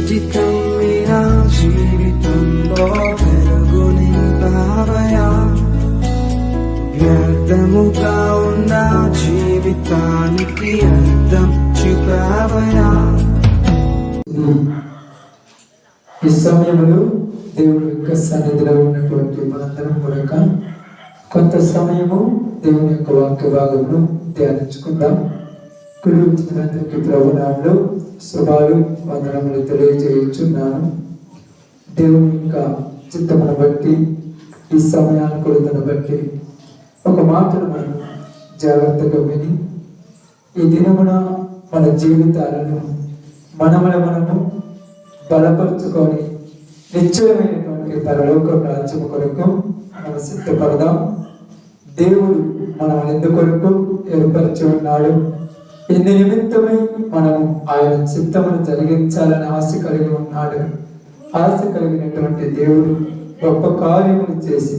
కమ్మిన జీవితంలో వెలుగు నింపావయా, వ్యర్థముగా ఉన్న జీవితానికి అర్థం చూపావయా. ఈ సమయంలో దేవుడి యొక్క సన్నిధిలో ఉన్నటువంటి మనందరం కొరక కొంత సమయము దేవుని యొక్క వాక్య భాగంలో ధ్యానించుకుందాం. కుడి వచ్చినందరికీ ప్రభునామములో శుభాలు వందనములు తెలియజేయుచున్నాను. దేవుని యొక్క చిత్తమును బట్టి ఈ సమయానుకూలతను బట్టి ఒక మాటను మనం జాగ్రత్తగా విని ఈ దినమున మన జీవితాలను మనము బలపరుచుకొని నిశ్చయమైనటువంటి పరలోక రాజ్యము కొరకు మనం సిద్ధపడదాం. దేవుడు మనం ఎందుకొరకు ఏర్పరిచి ఉన్నాడు, ఎన్ని నిమిత్తమై మనం ఆయన చిత్తమును జరిగించాలని ఆశ కలిగి ఉన్నాడు. ఆశ కలిగినటువంటి దేవుడు గొప్ప కార్యములు చేసి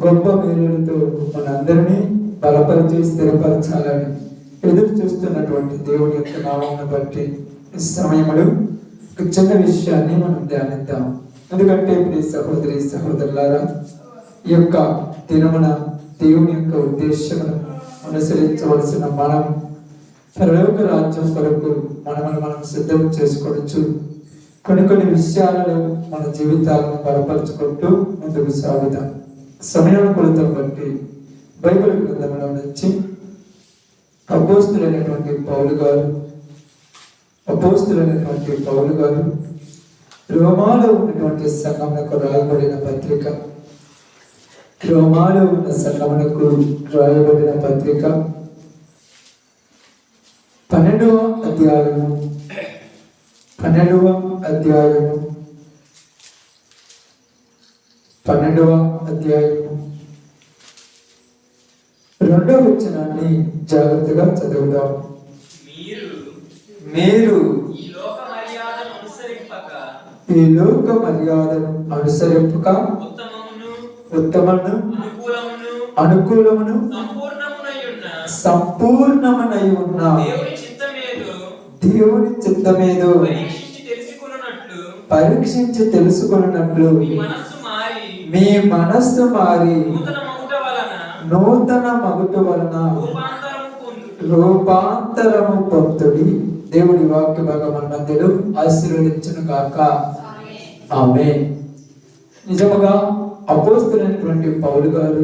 గొప్ప మేలులతో మనందరినీ బలపరిచి స్థిరపరచాలని ఎదురు చూస్తున్నటువంటి దేవుడి యొక్క నామమును బట్టి ఈ సమయంలో ఒక చిన్న విషయాన్ని మనం ధ్యానిద్దాం. ఎందుకంటే ప్రియ సహోదరి సహోదరులారా, ఈ యొక్క దినమున దేవుని యొక్క ఉద్దేశమును అనుసరించవలసిన మనం పరలోక రాజ్యం కొరకు మనం సిద్ధం చేసుకోవచ్చు. కొన్ని విషయాలను మన జీవితాలను బలపరుచుకుంటూ ముందుకు సాగుదాం. సమయానుకూలతను బట్టి బైబిల్ గ్రంథంలో నుంచి అపోస్తులైనటువంటి పౌలు గారు రోమాలో ఉన్నటువంటి సంఘమునకు రాయబడిన పత్రిక, రోమాలో ఉన్న సంఘమునకు రాయబడిన పత్రిక 12వ అధ్యాయము 2వ వచనాన్ని జాగ్రత్తగా చదువుదాం. మీరు ఈ లోక మర్యాదను అనుసరింపక ఉత్తమమును అనుకూలమును సంపూర్ణమునై ఉన్న దేవుని చిత్తమేదో పరీక్షించి తెలుసుకున్నట్లు మీ మనస్సు మారి నూతన మగుట వలన రూపాంతరము పొందుడి. దేవుడి వాక్య భాగం మన మధ్యలో ఆశీర్వదించును గాక. ఆమేన్. నిజముగా అపోస్తలుడైనటువంటి పౌలు గారు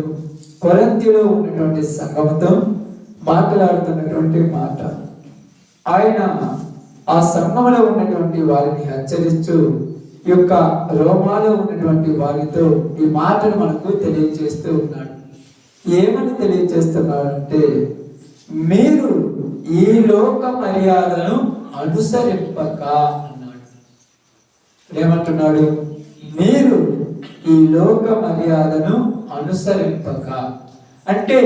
కొరింథీలో ఉన్నటువంటి సంఘముతో మాట్లాడుతున్నటువంటి మాట, ఆయన ఆ సంఘములో ఉన్నటువంటి వారిని హెచ్చరిస్తూ ఈ యొక్క రోమాలో ఉన్నటువంటి వారితో ఈ మాటను మనకు తెలియజేస్తూ ఉన్నాడు. ఏమని తెలియజేస్తున్నాడంటే, మీరు ఈ లోక మర్యాదను అనుసరింపక అన్నాడు. ఏమంటున్నాడు? మీరు ఈ లోక మర్యాదను అనుసరింపక. అంటే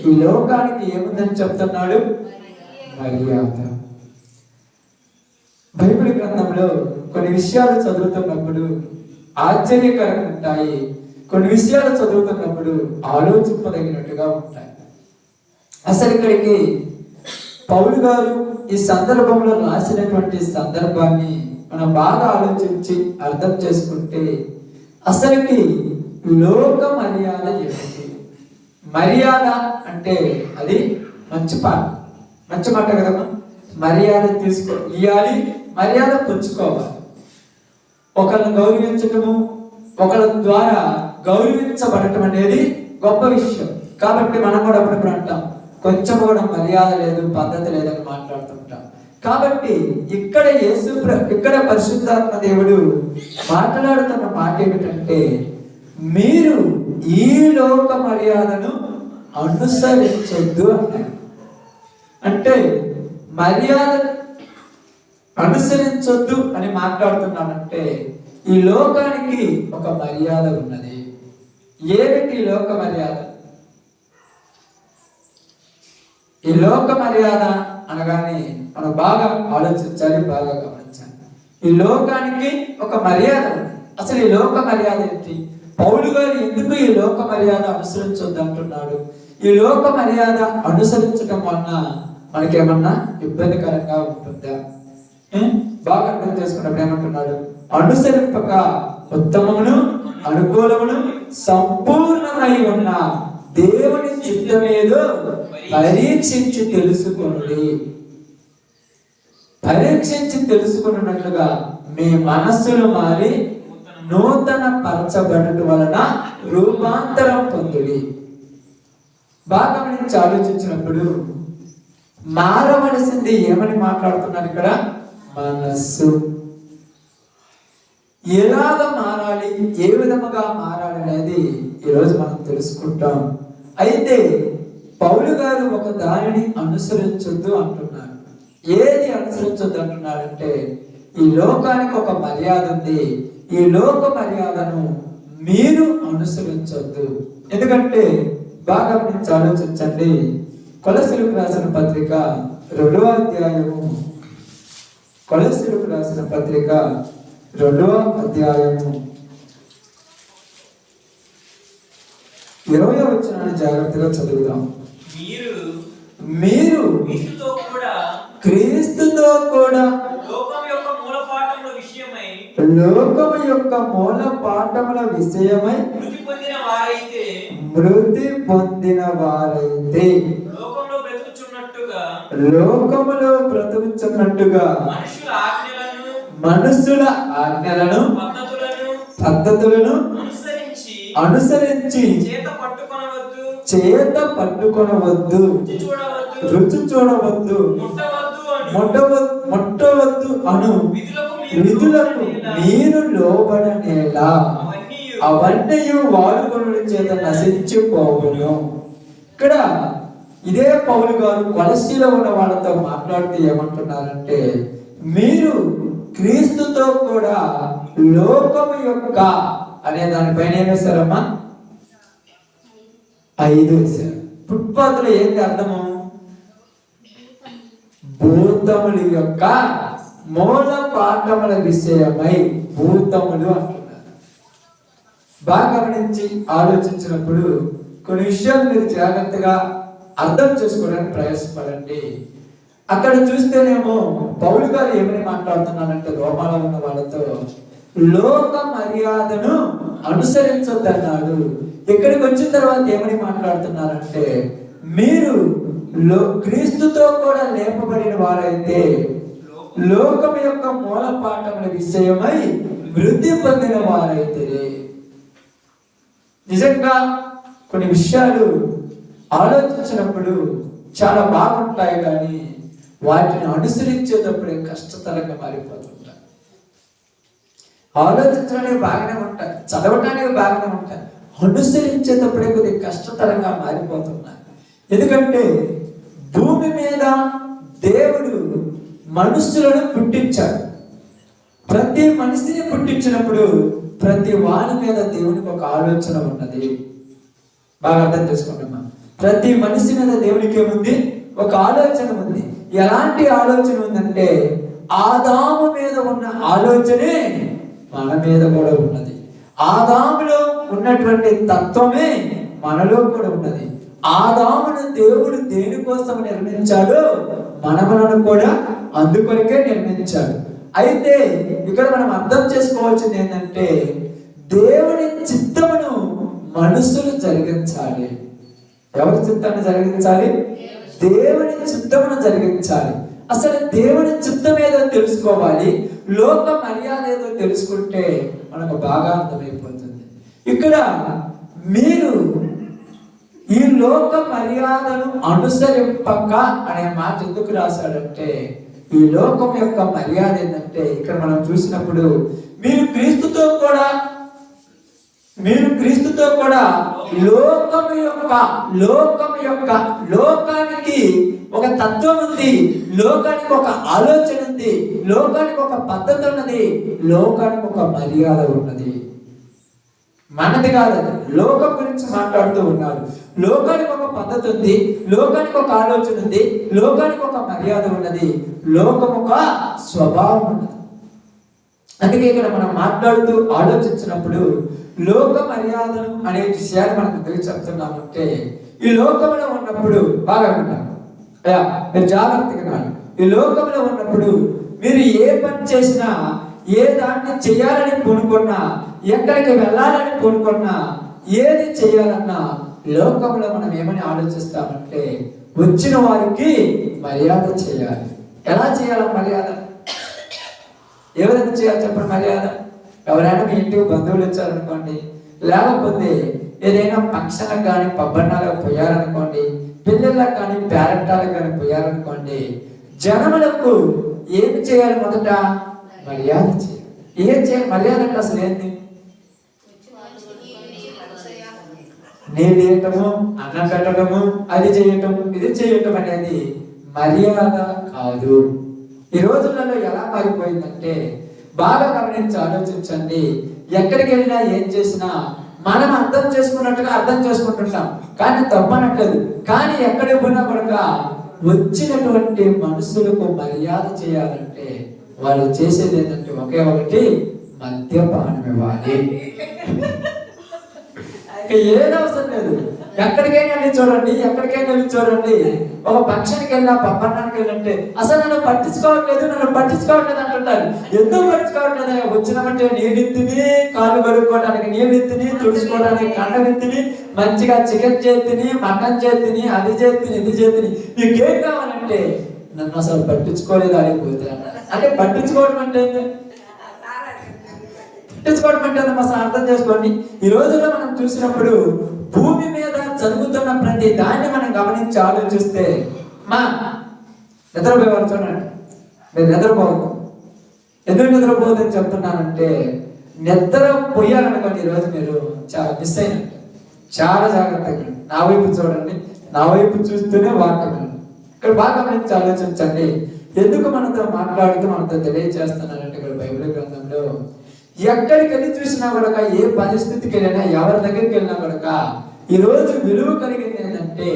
ఈ లోకానికి ఏముందని చెప్తున్నాడు? మర్యాద. బైబిల్ గ్రంథంలో కొన్ని విషయాలు చదువుతున్నప్పుడు ఆశ్చర్యకరంగా ఉంటాయి, కొన్ని విషయాలు చదువుతున్నప్పుడు ఆలోచింపదగినట్టుగా ఉంటాయి. అసలు ఇక్కడికి పౌలు గారు ఈ సందర్భంలో రాసినటువంటి సందర్భాన్ని మనం బాగా ఆలోచించి అర్థం చేసుకుంటే, అసలుకి లోక మర్యాద ఏమిటి? మర్యాద అంటే అది మంచి మాట కదమ్మా. మర్యాద ఇవ్వాలి, మర్యాద పుచ్చుకోవాలి. ఒకళ్ళని గౌరవించటము, ఒకళ్ళ ద్వారా గౌరవించబడటం అనేది గొప్ప విషయం. కాబట్టి మనం కూడా అప్పుడప్పుడు అంటాం, కొంచెం కూడా మర్యాద లేదు, పద్ధతి లేదని మాట్లాడుతుంటాం. కాబట్టి ఇక్కడ పరిశుద్ధాత్మ దేవుడు మాట్లాడుతున్న మాట ఏమిటంటే, మీరు ఈ లోక మర్యాదను అనుసరించొద్దు అన్నారు. అంటే మర్యాద అనుసరించొద్దు అని మాట్లాడుతున్నానంటే, ఈ లోకానికి ఒక మర్యాద ఉన్నది. ఏమిటి లోక మర్యాద? ఈ లోక మర్యాద అనగానే మనం బాగా ఆలోచించాలి, బాగా గమనించాలి. ఈ లోకానికి ఒక మర్యాద ఉంది. అసలు ఈ లోక మర్యాద ఏంటి? పౌలు గారు ఎందుకు ఈ లోక మర్యాద అనుసరించొద్దు అంటున్నాడు? ఈ లోక మర్యాద అనుసరించడం వలన మనకేమన్నా ఇబ్బందికరంగా ఉంటుందా? బాగా అర్థం చేసుకున్నప్పుడు ఏమంటున్నాడు? ఏమంటున్నాడు? అనుసరింపక ఉత్తమమును అనుకూలమును సంపూర్ణమై ఉన్న దేవుని చిత్తమేదో పరీక్షించి తెలుసుకోండి. పరీక్షించి తెలుసుకున్నట్లుగా మీ మనస్సులు మారి నూతన పరచబడటం వలన రూపాంతరం పొందుడి. బాగా నుంచి ఆలోచించినప్పుడు మారవలసింది ఏమని మాట్లాడుతున్నారు ఇక్కడ? మనస్సు. ఎలాగ మారాలి, ఏ విధముగా మారాలి అనేది ఈరోజు మనం తెలుసుకుంటాం. అయితే పౌలు గారు ఒక దానిని అనుసరించొద్దు అంటున్నారు. ఏది అనుసరించొద్దు అంటున్నారంటే, ఈ లోకానికి ఒక మర్యాద ఉంది, ఈ లోక మర్యాదను మీరు అనుసరించొద్దు. ఎందుకంటే బాగా నుంచి ఆలోచించండి. కొలస్సీలకు రాసిన పత్రిక 2వ అధ్యాయము, కొలస్సీలకు రాసిన పత్రిక 2వ అధ్యాయము 20వ వచనాన్ని జాగ్రత్తగా చదువుదాం. మీరు క్రీస్తుతో కూడా లోకము యొక్క మూల పాఠముల విషయమై మృతి పొందిన వారైతే లోకములో బ్రతుకుచున్నట్టుగా మనుషుల ఆజ్ఞలను పద్ధతులను అనుసరించి చేత పట్టుకొనవద్దు, రుచి చూడవద్దు, ముట్టవద్దు అను విధులకు మీరు లోబడనేలా అవన్నీ వాడుకొనుడి చేత నశించిపోవును. ఇక్కడ ఇదే పౌలు గారు కొలస్సీలో ఉన్న వాళ్ళతో మాట్లాడుతూ ఏమంటున్నారంటే, మీరు క్రీస్తుతో కూడా లోకము యొక్క అనే దానిపైన ఏం వేశారమ్మా? 5 వేశారు. ఫుట్పాత్లో ఏంటి అర్థము? భూతముల యొక్క మూల పాఠముల విషయమై భూతములు అంటున్నారు. బాగా గమనించి ఆలోచించినప్పుడు కొన్ని విషయాలు మీరు జాగ్రత్తగా అర్థం చేసుకోవడానికి ప్రయాసపడండి. అక్కడ చూస్తేనేమో పౌలు గారు ఏమని మాట్లాడుతున్నారంటే, రోమాలో ఉన్న వాళ్ళతో లోక మర్యాదను అనుసరించొద్దన్నాడు. ఇక్కడికి వచ్చిన తర్వాత ఏమని మాట్లాడుతున్నారంటే, మీరు క్రీస్తుతో కూడా లేపబడిన వారైతే లోకం యొక్క మూల పాఠముల విషయమై వృద్ధి పొందిన వారైతే. నిజంగా కొన్ని విషయాలు ఆలోచించినప్పుడు చాలా బాగుంటాయి, కానీ వాటిని అనుసరించేటప్పుడే కష్టతరంగా మారిపోతుంటాయి. ఆలోచించడానికి బాగానే ఉంటాయి, చదవటానికి బాగానే ఉంటాయి, అనుసరించేటప్పుడే కొద్దిగా కష్టతరంగా మారిపోతున్నాయి. ఎందుకంటే భూమి మీద దేవుడు మనుషులను పుట్టించాడు. ప్రతి మనిషిని పుట్టించినప్పుడు ప్రతి వాని మీద దేవునికి ఒక ఆలోచన ఉన్నది. బాగా అర్థం చేసుకుంటున్నాం. ప్రతి మనిషి మీద దేవునికి ఏముంది? ఒక ఆలోచన ఉంది. ఎలాంటి ఆలోచన ఉందంటే, ఆదాము మీద ఉన్న ఆలోచనే మన మీద కూడా ఉన్నది. ఆదాములో ఉన్నటువంటి తత్వమే మనలో కూడా ఉన్నది. ఆదామును దేవుడు దేనికోసం నిర్మించాడో మనములను కూడా అందుకొరకే నిర్మించాడు. అయితే ఇక్కడ మనం అర్థం చేసుకోవాల్సింది ఏంటంటే, దేవుని చిత్తమును మనుషులు జరిగించాలి. ఎవరి చిత్తాన్ని జరిగించాలి? దేవుని చిత్తమును జరిగించాలి. అసలు దేవుని చిత్తం ఏదో తెలుసుకోవాలి, లోక మర్యాద ఏదో తెలుసుకుంటే మనకు బాగా అర్థమైపోతుంది. ఇక్కడ మీరు ఈ లోక మర్యాదను అనుసరింపక అనే మాట ఎందుకు రాశాడంటే, ఈ లోకం యొక్క మర్యాద ఏంటంటే, ఇక్కడ మనం చూసినప్పుడు మీరు క్రీస్తుతో కూడా లోకానికి ఒక తత్వం ఉంది, లోకానికి ఒక ఆలోచన ఉంది, లోకానికి ఒక పద్ధతి ఉన్నది, లోకానికి ఒక మర్యాద ఉన్నది. మనది కాదు, లోకం గురించి మాట్లాడుతూ ఉన్నారు. లోకానికి ఒక పద్ధతి ఉంది, లోకానికి ఒక ఆలోచన ఉంది, లోకానికి ఒక మర్యాద ఉన్నది, లోకం ఒక స్వభావం ఉన్నది. అందుకే ఇక్కడ మనం మాట్లాడుతూ ఆలోచించినప్పుడు లోక మర్యాదను అనే విషయాన్ని మనం ఎందుకు చెప్తున్నామంటే, ఈ లోకంలో ఉన్నప్పుడు బాగా విన్నాము, మీరు జాగ్రత్తగా. ఈ లోకంలో ఉన్నప్పుడు మీరు ఏ పని చేసినా ఏ దాన్ని చేయాలని పూనుకున్నా, ఎక్కడికి వెళ్ళాలని పూనుకున్నా, ఏది చేయాలన్నా లోకంలో మనం ఏమని ఆలోచిస్తామంటే వచ్చిన వారికి మర్యాద చేయాలి. ఎలా చేయాలి మర్యాద? ఎవరైనా చేయాలి చెప్పండి మర్యాద? ఎవరైనా మీ ఇంటికి బంధువులు వచ్చారనుకోండి, లేకపోతే ఏదైనా ఫంక్షన్లకు కానీ పబ్బన్నాలకు పోయారనుకోండి, పిల్లలకు కానీ పేరెంటాలకు కానీ పోయారనుకోండి, జనములకు ఏమి చేయాలి? మొదట మర్యాద చేయాలి. ఏం చేయాలి మర్యాద అంటే? అసలు ఏంటి? నీళ్ళు ఇవ్వటము, అన్నం పెట్టడము, అది చేయటం, ఇది చేయటం అనేది మర్యాద కాదు. ఈ రోజులలో ఎలా మారిపోయిందంటే బాగా గమనించి ఆలోచించండి. ఎక్కడికి వెళ్ళినా ఏం చేసినా మనం అర్థం చేసుకున్నట్టుగా అర్థం చేసుకుంటుంటాం, కానీ తప్పనట్లేదు. కానీ ఎక్కడికి పోయినా కూడా వచ్చినటువంటి మనుషులకు మర్యాద చేయాలంటే వాళ్ళు చేసేది ఏంటంటే ఒకే ఒకటి, మద్యపానం ఇవ్వాలి. ఏది అవసరం లేదు. ఎక్కడికైనా వెళ్ళి చూడండి, ఎక్కడికైనా వెళ్ళి చూడండి, ఒక ఫంక్షన్కి వెళ్ళినా పబ్బన్నానికి వెళ్ళంటే అసలు నన్ను పట్టించుకోవట్లేదు అంటుంటారు. ఎందుకు పట్టించుకోవట్లేదు? వచ్చినామంటే నీళ్ళు ఎత్తిని, కాళ్ళు కడుక్కోవడానికి నీళ్ళు ఎత్తిని, తుడుచుకోవడానికి కండం ఎత్తిని, మంచిగా చికెన్ చేతిని, మటన్ చేతిని, అది చేతిని, ఇది చేతిని, నీకేం కావాలంటే నన్ను అసలు పట్టించుకోలేదు అడిగిపోతే. అంటే పట్టించుకోవడం అంటే అసలు అర్థం చేసుకోండి. ఈ రోజుల్లో మనం చూసినప్పుడు భూమి మీద జరుగుతున్న ప్రతి దాన్ని మనం గమనించి ఆలోచిస్తే, మా నిద్రపోయేవారు చూడండి, మీరు నిద్రపోవద్దు. ఎందుకు నిద్రపోవద్దని చెప్తున్నానంటే, నిద్రపోయారనుకోండి ఈరోజు మీరు చాలా మిస్ అయినట్టు. చాలా జాగ్రత్తగా నా వైపు చూడండి, నా వైపు చూస్తూనే వాక్యం ఇక్కడ బాగా గమనించి ఆలోచించండి. ఎందుకు మనతో మాట్లాడుతూ మనతో తెలియజేస్తున్నానంటే, ఇక్కడ బైబిల్ గ్రంథంలో ఎక్కడికి వెళ్ళి చూసినా కూడా, ఏ పరిస్థితికి వెళ్ళినా, ఎవరి దగ్గరికి వెళ్ళినా కూడా ఈరోజు విలువ కలిగింది ఏంటంటే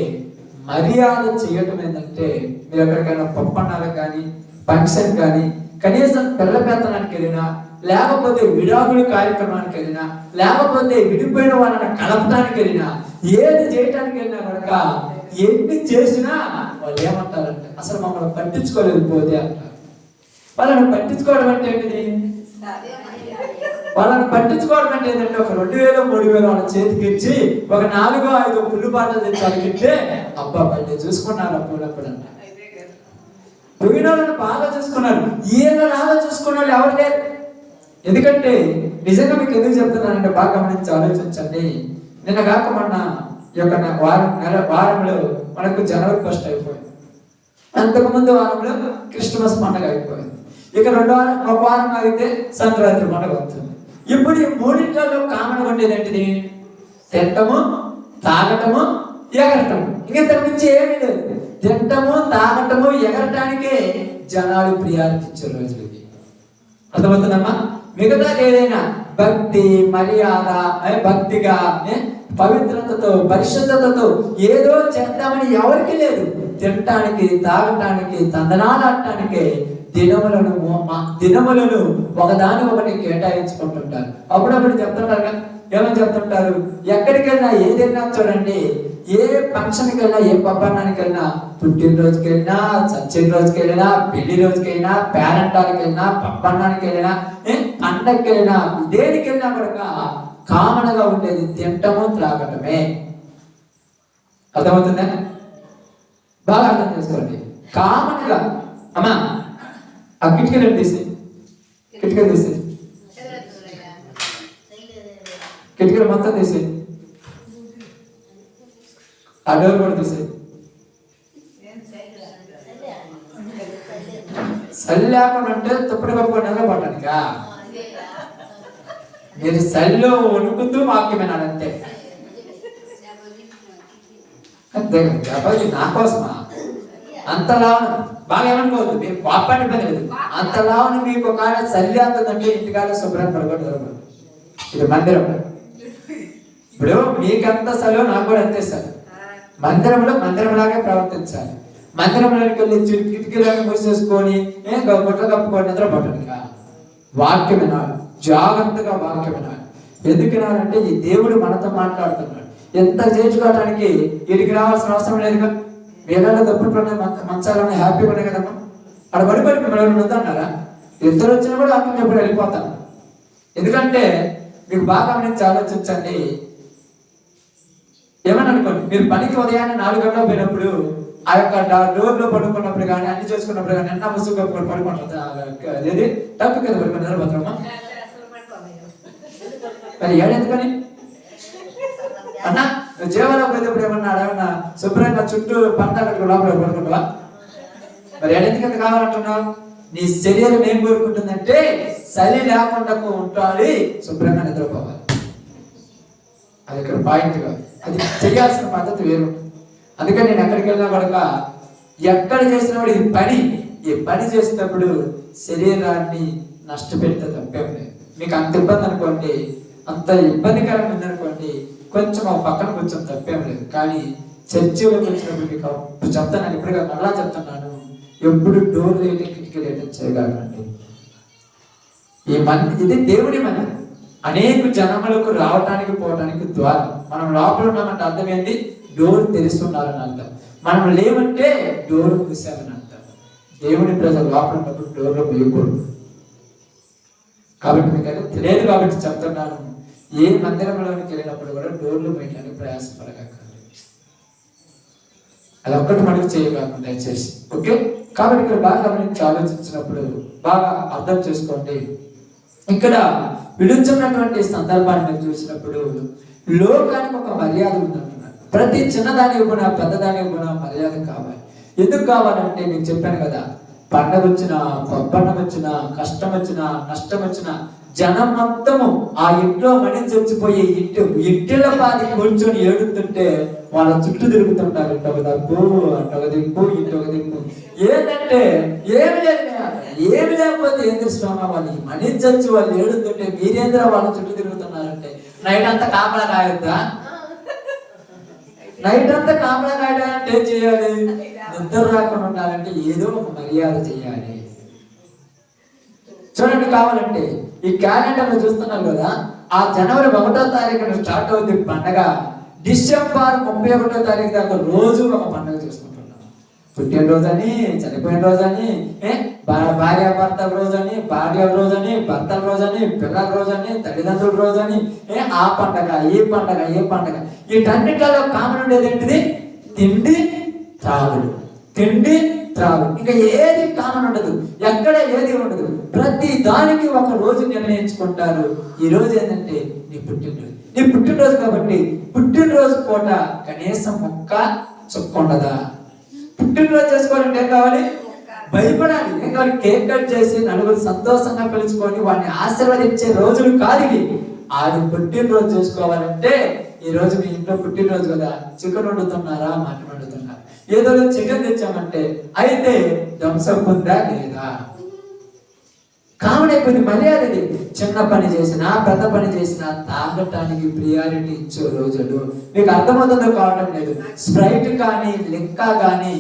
మర్యాద చేయటం. ఏంటంటే మీరు ఎక్కడికైనా పప్పన్నాలకు కానీ, ఫంక్షన్ కానీ, కనీసం పిల్ల పెత్తనానికి వెళ్ళినా, లేకపోతే విడాకుల కార్యక్రమానికి వెళ్ళినా, లేకపోతే విడిపోయిన వాళ్ళని కలపడానికి వెళ్ళినా, ఏది చేయటానికి వెళ్ళినా కూడా ఎన్ని చేసినా వాళ్ళు ఏమంటారంటే అసలు మమ్మల్ని పట్టించుకోలేదు పోతే అంటారు. వాళ్ళని పట్టించుకోవడం అంటే ఏంటిది? వాళ్ళని పట్టించుకోవడం అంటే ఏంటంటే ఒక 2000 3000 వాళ్ళ చేతికి ఇచ్చి ఒక 4-5 పుల్లు పాటలు తెచ్చి అబ్బా పట్టి చూసుకున్నారు అప్పుడప్పుడు అంట. పోయిన వాళ్ళని బాగా చూసుకున్నారు, ఈయనలాగా చూసుకున్న వాళ్ళు ఎవరు లేరు. ఎందుకంటే నిజంగా మీకు ఎందుకు చెప్తున్నానంటే బాగా గమనించి ఆలోచించండి. నిన్న కాక మొన్న ఈ యొక్క వారంలో మనకు జనవరి 1 అయిపోయింది. అంతకుముందు వారంలో క్రిస్మస్ పండుగ అయిపోయింది. ఇక ఒక వారం అయితే సంక్రాంతి పండుగ వస్తుంది. ఇప్పుడు ఈ మూడింటిలో కామన్ ఉండేది ఏంటిది? తింటము, తాగటము, ఎగరటము. ఇంకెంతకు మించి ఏమీ లేదు. తింటము, తాగటము, ఎగరటానికే జనాలు ప్రియారిటీ ఇచ్చే రోజులు ఇది. అర్థమవుతుందమ్మా? మిగతా ఏదైనా భక్తి, మర్యాద, భక్తిగా, పవిత్రతతో, పరిశుద్ధతతో ఏదో చేద్దామని ఎవరికి లేదు. తినటానికి, తాగటానికి, తందనాలాడటానికి దినములను ఒకదాని ఒకటి కేటాయించుకుంటుంటారు. అప్పుడప్పుడు చెప్తుంటారు కదా, ఏమని చెప్తుంటారు? ఎక్కడికి వెళ్ళినా ఏదైనా చూడండి, ఏ ఫంక్షన్కి వెళ్ళినా, ఏ పబ్బన్నానికి వెళ్ళినా, పుట్టినరోజుకి వెళ్ళినా, చచ్చిన రోజుకి వెళ్ళినా, పెళ్లి రోజుకి వెళ్ళినా, పేరెంటానికి వెళ్ళినా, పబ్బన్నానికి వెళ్ళినా, పండగకి వెళ్ళినా, దేనికి వెళ్ళినా కూడా కామన్ గా ఉండేది తింటము, త్రాగటమే. అర్థమవుతుందా? బాగా అర్థం చేసుకోండి. కామన్ గా అమ్మా ఆ కిటికీలు తీసి కిటికీలు మొత్తం తీసి, ఆ డోర్ కూడా తీసి. చలి లేకుండా ఉంటే తుప్పటి కప్పుకొని నిలబడ్డానికా? మీరు చలిలో వణుకుతూ వాక్యమేనాడు అంతే. అంతే కదా, నా కోసమా? అంతలావన బాగా ఏమనుకోవద్దు, మీరు కోపాన్ని పని లేదు. అంతలావన మీకు ఒక చలి అంతదంటే ఇంటికాడ శుభ్రం పడకూడదు. ఇది మందిరం. ఇప్పుడు మీకెంత సెలవు నాకు కూడా అంతే సార్. మందిరంలాగే ప్రవర్తించాలి. మందిరంలోకి వెళ్ళి కిటికీలను మూసేసుకొని గుడ్ల కప్పుకొని నిద్రపడ్డాను. వాక్యం వినాలి, జాగ్రత్తగా వాక్యం వినాలి. ఎందుకు వినాలంటే ఈ దేవుడు మనతో మాట్లాడుతున్నాడు. ఎంత చేర్చుకోవడానికి వీడికి రావాల్సిన అవసరం లేదుగా. వేళల్లో దప్పుడుకునే మంచాలన్నీ హ్యాపీగా ఉన్నాయి కదమ్మా. అక్కడ పడిపోయి మిమ్మల్ని వద్దన్నారా? ఇద్దరు వచ్చినా కూడా వాక్యం చెప్పి వెళ్ళిపోతాను. ఎందుకంటే మీకు బాగా గమనించి ఆలోచించండి. ఏమని అనుకోండి, మీరు పనికి ఉదయాన్నే 4 గంటలకు పోయినప్పుడు ఆ యొక్క డోర్లో పడుకున్నప్పుడు కానీ అన్ని చేసుకున్నప్పుడు కానీ అన్న ముసుగు పడుకుంటారు. అదేది టక్కు కింద పడుకుంటారు భద్రమ్మ. మరి ఎందుకని అన్న నువ్వు జీవనంలో పోయేటప్పుడు ఏమన్నా శుభ్రంగా చుట్టూ పంట కట్టుకు లోపల పడుకుంటావా? మరి ఎందుకంత కావాలంటున్నావు? నీ శరీరం ఏం కోరుకుంటుందంటే చలి లేకుండా ఉండాలి, శుభ్రంగా నిద్రపోవాలి. అది ఇక్కడ పాయింట్ కాదు, అది చేయాల్సిన పద్ధతి వేరు. అందుకని నేను ఎక్కడికి వెళ్ళినా కనుక ఎక్కడ చేసినప్పుడు ఇది పని, ఈ పని చేసేటప్పుడు శరీరాన్ని నష్టపెడితే తప్పేం లేదు. మీకు అంత ఇబ్బంది అనుకోండి, అంత ఇబ్బందికరంగా ఉందనుకోండి, కొంచెం ఆ పక్కన కొంచెం తప్పేం లేదు. కానీ చర్చిలోకి వచ్చినప్పుడు మీకు చెప్తాను, ఇప్పటిగా మళ్ళా చెప్తున్నాను, ఎప్పుడు డోర్ రేటింగ్ కిటికీ రేటింగ్ చేయగలకండి. ఇది దేవుడి మందిరం, అనేక జనములకు రావటానికి పోవటానికి ద్వారం. మనం లోపల ఉన్నామంటే అర్థం ఏంటి? డోర్ తెరుస్తున్నారని అర్థం. మనం లేవంటే డోర్ మూసామని అర్థం. దేవుడి ప్రజలు లోపల ఉన్నప్పుడు డోర్లో పోయకూడదు. కాబట్టి మీకైతే తెలియదు కాబట్టి చెప్తున్నాను, ఏ మందిరంలోనికి వెళ్ళినప్పుడు కూడా డోర్లు పోయడానికి ప్రయాసపడగలగాలి. అది ఒక్కటి మనకు చేయగలను దయచేసి. ఓకే, కాబట్టి ఇక్కడ బాగా గమనించి ఆలోచించినప్పుడు బాగా అర్థం చేసుకోండి. ఇక్కడ విడుచున్నటువంటి సందర్భాన్ని మీరు చూసినప్పుడు లోకానికి ఒక మర్యాద ఉందంటున్నారు. ప్రతి చిన్నదానికి కూడా పెద్దదానికి కూడా మర్యాద కావాలి. ఎందుకు కావాలంటే నేను చెప్పాను కదా, పండగ వచ్చినా, పండగ వచ్చినా, కష్టం వచ్చినా, నష్టం వచ్చినా జనం మొత్తము ఆ ఇంట్లో మణి చచ్చిపోయి ఇంటిలో పాది కూర్చొని ఏడుతుంటే వాళ్ళ చుట్టూ తిరుగుతుంటారు. ఇంటొక దప్పు, అంటొక దిప్పు, ఇంటొక దిప్పు. ఏంటంటే ఏమి లేదు, ఏమి లేకపోతే ఏం తెలుస్తున్నా వాళ్ళు మణి చచ్చి వాళ్ళు ఏడుతుంటే మీరేంద్ర వాళ్ళ చుట్టూ తిరుగుతున్నారంటే నైట్ అంతా కాపలా కాయొద్దా? నైట్ అంతా కాపలా కాయడానికి ఏం చేయాలి? నిద్ర రాకుండా ఉండాలంటే ఏదో ఒక మర్యాద చేయాలి. చూడండి, కావాలంటే ఈ క్యాలెండర్ లో చూస్తున్నారు కదా, ఆ జనవరి 1వ తారీఖున స్టార్ట్ అవుతుంది పండగ, డిసెంబర్ 31వ తారీఖు దాకా రోజు ఒక పండుగ చేసుకుంటున్నాం. పుట్టినరోజు అని, చనిపోయిన రోజు అని, భార్య భర్తల రోజు అని, భార్యల రోజు అని, భర్తల రోజు అని, పిల్లల రోజు అని, తల్లిదండ్రుల రోజు అని, ఆ పండగ, ఏ పండగ, ఏ పండగ. వీటన్నిటిలో కామన్ ఉండేది ఏంటిది? తిండి త్రాగుడు, తిండి త్రాగుడు. ఇంకా ఏది కామన్ ఉండదు, ఎక్కడ ఏది ఉండదు. ప్రతి దానికి ఒక రోజు నిర్ణయించుకుంటారు. ఈ రోజు ఏంటంటే నీ పుట్టినరోజు. నీ పుట్టినరోజు కాబట్టి పుట్టినరోజు పూట కనీసం ఒక్క చుక్క ఉండదా? పుట్టినరోజు చేసుకోవాలంటే ఏం కావాలి? భయపడాలి. ఏం కావాలి? కేక్ కట్ చేసి నలుగురు సంతోషంగా పిలుచుకొని వాడిని ఆశీర్వదించే రోజులు కాదు ఇవి. ఆడి పుట్టినరోజు చేసుకోవాలంటే ఈ రోజు మీ ఇంట్లో పుట్టినరోజు కదా, చికెన్ వండుతున్నారా, మటన్ వండుతున్నారా? ఏదో చికెన్ తెచ్చామంటే అయితే థమ్సప్ ఉందా లేదా? కామన్ అయిపోయింది మర్యాద. చిన్న పని చేసినా, పెద్ద పని చేసినా తాగటానికి ప్రియారిటీ ఇచ్చే రోజులు. మీకు అర్థమవుతుందో కావటం లేదు. స్ప్రైట్ కానీ, లింకా కానీ,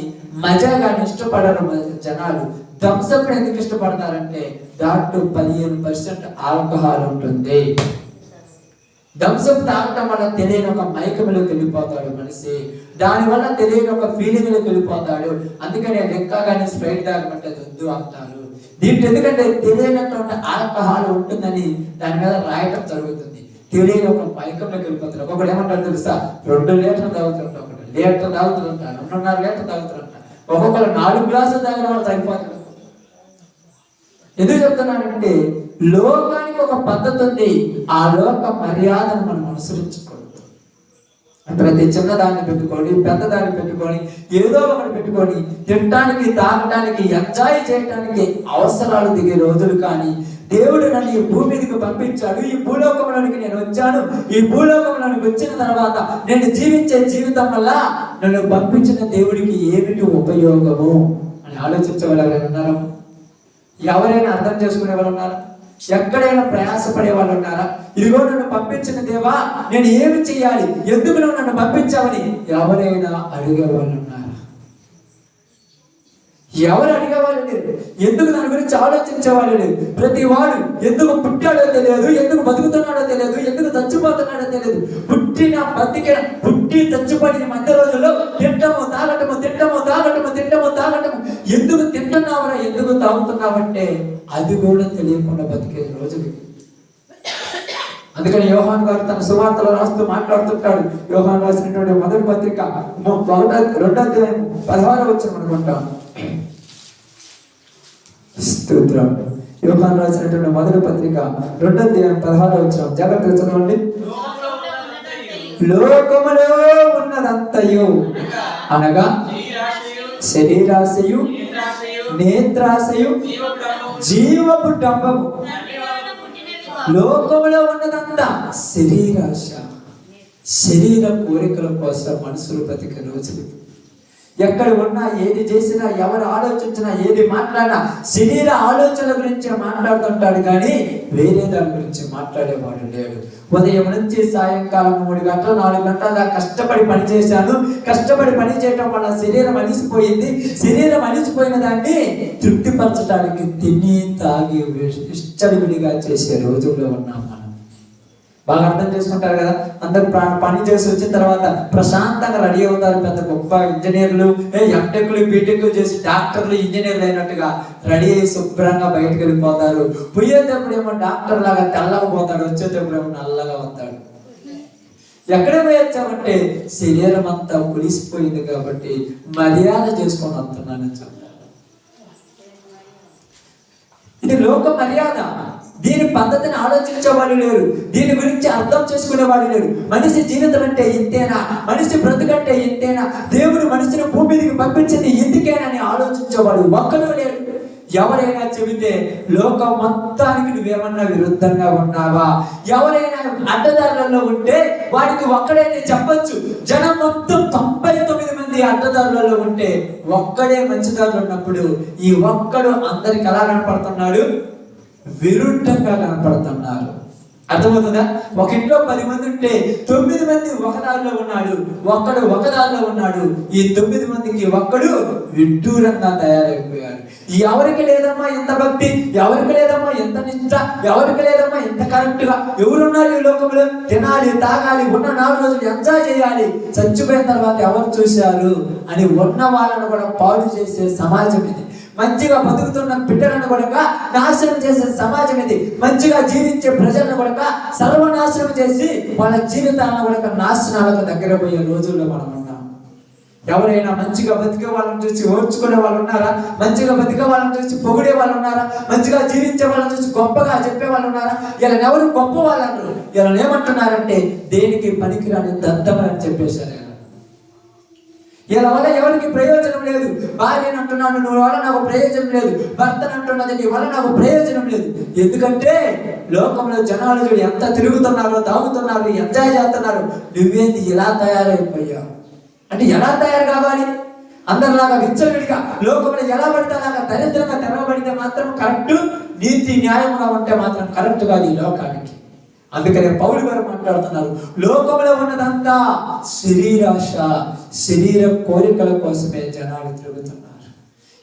మజా కానీ ఇష్టపడరు జనాలు. థమ్సప్ ఎందుకు ఇష్టపడతారంటే దాంట్లో 15% ఆల్కహాల్ ఉంటుంది. థమ్సప్ తాగటం వల్ల తెలియని ఒక మైకంలోకి వెళ్ళిపోతాడు మనిషి, దానివల్ల తెలియని ఒక ఫీలింగ్ లోకి వెళ్ళిపోతాడు. అందుకని లెక్క కానీ స్ప్రైట్ తాగమంటే వద్దు అంటారు. దీంట్లో ఎందుకంటే తెలియనటువంటి ఆల్కహాల్ ఉంటుందని దాని మీద రాయటం జరుగుతుంది. తెలియని ఒక మైకంలోకి వెళ్ళిపోతారు. ఒక్కొక్కడు ఏమంటారు తెలుసా? 2 లీటర్లు తాగుతుంటారు, 1 లీటర్ తాగుతుంటారు, 2.5 లీటర్ తాగుతుంటారు. ఒక్కొక్కరు 4 గ్లాసులు తాగిన వాళ్ళు సరిపోతారు. ఎందుకు చెప్తున్నానంటే లోకానికి ఒక పద్ధతి ఉంది. ఆ లోక మర్యాదను మనం అనుసరించుకోవద్దు. ప్రతి చిన్నదాన్ని పెట్టుకొని, పెద్దదాన్ని పెట్టుకొని, ఏదో ఒకటి పెట్టుకొని తినడానికి, తాగటానికి, ఎంజాయ్ చేయటానికి అవసరాలు దిగే రోజులు. కానీ దేవుడు నన్ను ఈ భూమి మీదకి పంపించాడు, ఈ భూలోకంలోనికి నేను వచ్చాను, ఈ భూలోకంలోనికి వచ్చిన తర్వాత నేను జీవించే జీవితం వల్ల నన్ను పంపించిన దేవుడికి ఏమిటి ఉపయోగము అని ఆలోచించే వాళ్ళు ఉన్నారు? ఎవరైనా అర్థం చేసుకునే వాళ్ళు ఉన్నారా? ఎక్కడైనా ప్రయాసపడే వాళ్ళు ఉన్నారా? ఇదిగో నన్ను పంపించిన దేవా, నేను ఏమి చేయాలి, ఎందుకు నువ్వు నన్ను పంపించావని ఎవరైనా అడిగే వాళ్ళు ఉన్నారా? ఎవరు అడిగేవాళ్ళు లేరు. ఎందుకు దాని గురించి ఆలోచించేవాళ్ళు లేదు. ప్రతి వాడు ఎందుకు పుట్టాడో తెలియదు, ఎందుకు బతుకుతున్నాడో తెలియదు, ఎందుకు చచ్చిపోతున్నాడో తెలియదు. పుట్టి చచ్చిపోయిన మధ్య రోజుల్లో తింటము తాగటము, తింటము తాగటము, తింటము తాగటము. ఎందుకు తింటున్నావురా, ఎందుకు తాగుతున్నావంటే అది కూడా తెలియకుండా బతికే రోజులు. అందుకని యోహాను గారు తన సువార్తలో రాస్తూ మాట్లాడుతుంటాడు. యోహాను రాసినటువంటి మొదటి పత్రిక 2:16 అనుకుంటాం. స్తోత్రం. యోహాను రాసినటువంటి మొదటి పత్రిక 2:16 జాగ్రత్తగా చదవండి. లోకములో ఉన్నదంతయు అనగా శరీరాశయు, నేత్రాశయు, జీవపు డంబము. లోకములో ఉన్నదంతా శరీరాశ, శరీర కోరికల కోసం మనుషులు బతికే రోజులు. ఎక్కడ ఉన్నా, ఏది చేసినా, ఎవరు ఆలోచించినా, ఏది మాట్లాడినా శరీర ఆలోచన గురించి మాట్లాడుతుంటాడు కానీ వేరే దాని గురించి మాట్లాడేవాడు లేడు. ఉదయం నుంచి సాయంకాలం 3 గంటలు 4 గంటల దాకా కష్టపడి పని చేశాను. కష్టపడి పని చేయటం వల్ల శరీరం అలిసిపోయింది. శరీరం అలిసిపోయిన దాన్ని తృప్తిపరచడానికి తిని తాగి ఇష్టవిడిగా చేసే రోజుల్లో ఉన్నాం మనం. బాగా అర్థం చేసుకుంటారు కదా. అందరు పని చేసి వచ్చిన తర్వాత ప్రశాంతంగా రెడీ అవుతారు. పెద్ద గొప్ప ఇంజనీర్లు, ఎంటెక్లు, బీటెక్లు చేసి డాక్టర్లు, ఇంజనీర్లు అయినట్టుగా రెడీ అయ్యి శుభ్రంగా బయటకు వెళ్ళిపోతారు. పోయేటప్పుడు ఏమో డాక్టర్ లాగా తెల్లగా పోతాడు, వచ్చేటప్పుడు ఏమో నల్లగా వస్తాడు. ఎక్కడ పోయొచ్చామంటే శరీరం అంతా పులిసిపోయింది కాబట్టి మర్యాద చేసుకొని వస్తున్నానని చెప్తారు. ఇది లోక మర్యాద. దీని పద్ధతిని ఆలోచించేవాళ్ళు లేరు, దీని గురించి అర్థం చేసుకునేవాళ్ళు లేరు. మనిషి జీవితం అంటే ఇంతేనా, మనిషి బ్రతుకంటే ఇంతేనా, దేవుడు మనిషిని భూమి మీదకి పంపించింది ఇందుకేనని ఆలోచించేవాడు ఒక్కడూ లేరు. ఎవరైనా చెబితే లోకం మొత్తానికి నువ్వేమన్నా విరుద్ధంగా ఉన్నావా, ఎవరైనా అడ్డదారులలో ఉంటే వాడికి ఒక్కడైతే చెప్పొచ్చు. జనం మొత్తం 99 మంది అడ్డదారులలో ఉంటే ఒక్కడే మంచిదారులు ఉన్నప్పుడు ఈ ఒక్కడు అందరికి ఎలా కనపడుతున్నాడు, విరుద్ధంగా కనపడుతున్నారు. అర్థమవుతుందా? ఒక ఇంట్లో 10 మంది ఉంటే 9 మంది ఒక దారిలో ఉన్నాడు, ఒక్కడు ఒక దారిలో ఉన్నాడు. ఈ 9 మందికి ఒక్కడు విడ్డూరంగా తయారైపోయాడు. ఎవరికి లేదమ్మా ఎంత భక్తి, ఎవరికి లేదమ్మా ఎంత నిష్ఠ, ఎవరికి లేదమ్మా ఎంత కరెక్ట్ గా. ఎవరున్నారు ఈ లోకంలో? తినాలి, తాగాలి, ఉన్న 4 రోజులు ఎంజాయ్ చేయాలి, చచ్చిపోయిన తర్వాత ఎవరు చూశారు అని ఉన్న వాళ్ళను కూడా పాడు చేసే సమాజం ఇది. మంచిగా బతుకుతున్న బిడ్డలను కూడా నాశనం చేసే సమాజం ఇది. మంచిగా జీవించే ప్రజలను కూడా సర్వనాశనం చేసి వాళ్ళ జీవితాలను కూడా నాశనాలకు దగ్గర పోయే రోజుల్లో మనం ఉన్నాం. ఎవరైనా మంచిగా బతికే వాళ్ళని చూసి ఓర్చుకునే వాళ్ళు ఉన్నారా? మంచిగా బతికే వాళ్ళని చూసి పొగిడే వాళ్ళు ఉన్నారా? మంచిగా జీవించే వాళ్ళని చూసి గొప్పగా చెప్పే వాళ్ళు ఉన్నారా? ఇలా ఎవరు గొప్ప వాళ్ళు అంటారు. ఇలా ఏమంటున్నారంటే దేనికి పనికిరాని దద్దమని చెప్పేశారు. ఇలా వల్ల ఎవరికి ప్రయోజనం లేదు. భార్యను అంటున్నాను, నువ్వు వల్ల నాకు ప్రయోజనం లేదు. భర్తను అంటున్నది, నీ వల్ల నాకు ప్రయోజనం లేదు. ఎందుకంటే లోకంలో జనాలు చూడు ఎంత తిరుగుతున్నారో, తాగుతున్నారు, ఎంజాయ్ చేస్తున్నారు. నువ్వేంది ఇలా తయారైపోయావు అంటే ఎలా తయారు కావాలి? అందరిలాగా విచ్చలవిడిగా లోకంలో ఎలా పడితే అలాగా దరిద్రంగా తెరవబడితే మాత్రం కరెక్ట్, నీతి న్యాయంగా ఉంటే మాత్రం కరెక్ట్ కాదు ఈ లోకానికి. అందుకనే పౌలు గారు మాట్లాడుతున్నారు, లోకంలో ఉన్నదంతా శరీరాశ, శరీర కోరికల కోసమే జనాలు తిరుగుతున్నారు.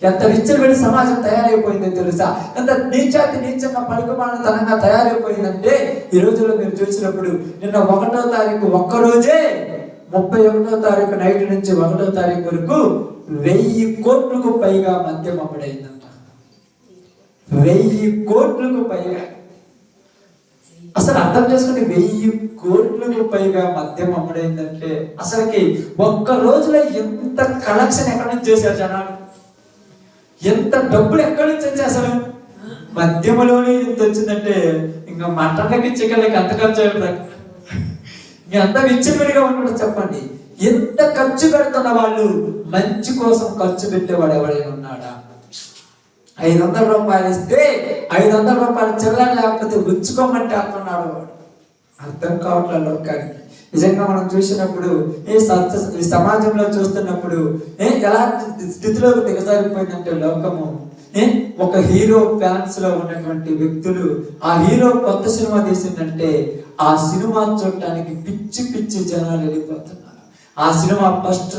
ఎంత విచ్చలవిడి సమాజం తయారైపోయిందో తెలుసా? ఎంత నీచంగా పలుకుమానతనంగా తయారైపోయిందంటే ఈ రోజుల్లో మీరు చూసినప్పుడు నిన్న 1వ తారీఖు ఒక్కరోజే 31వ తారీఖు నైట్ నుంచి 1వ తారీఖు వరకు 1000 కోట్లకు పైగా మద్యం అమ్ముడైందంట. 1000 కోట్లకు పైగా. అసలు అర్థం చేసుకుని 1000 కోట్లకు పైగా మద్యం అమ్ముడైందంటే అసలుకి ఒక్క రోజులో ఎంత కలెక్షన్ ఎక్కడి నుంచి చేశారు జనాలు, ఎంత డబ్బులు ఎక్కడి నుంచి వచ్చి అసలు మద్యములోనే ఎంత వచ్చిందంటే ఇంకా మటన్లకి చికెన్లకి అంత ఖర్చు అవుతుంది. ఎంత విచ్చలవిడిగా ఉండడం చెప్పండి. ఎంత ఖర్చు పెడుతున్న వాళ్ళు మంచి కోసం ఖర్చు పెట్టేవాడు ఎవడైనా ఉన్నాడా? 500 రూపాయలు ఇస్తే 500 రూపాయలు చిల్లర లేకపోతే ఉంచుకోమంటే అంటున్నాడు వాడు. అర్థం కావట్లేదు లోకానికి. నిజంగా మనం చూసినప్పుడు ఈ సమాజంలో చూస్తున్నప్పుడు ఎలాంటి స్థితిలోకి దిగజారిపోయిందంటే లోకము. ఒక హీరో ఫ్యాన్స్ లో ఉన్నటువంటి వ్యక్తులు ఆ హీరో కొత్త సినిమా తీసిందంటే ఆ సినిమా చూడటానికి పిచ్చి పిచ్చి జనాలు వెళ్ళిపోతున్నారు. ఆ సినిమా ఫస్ట్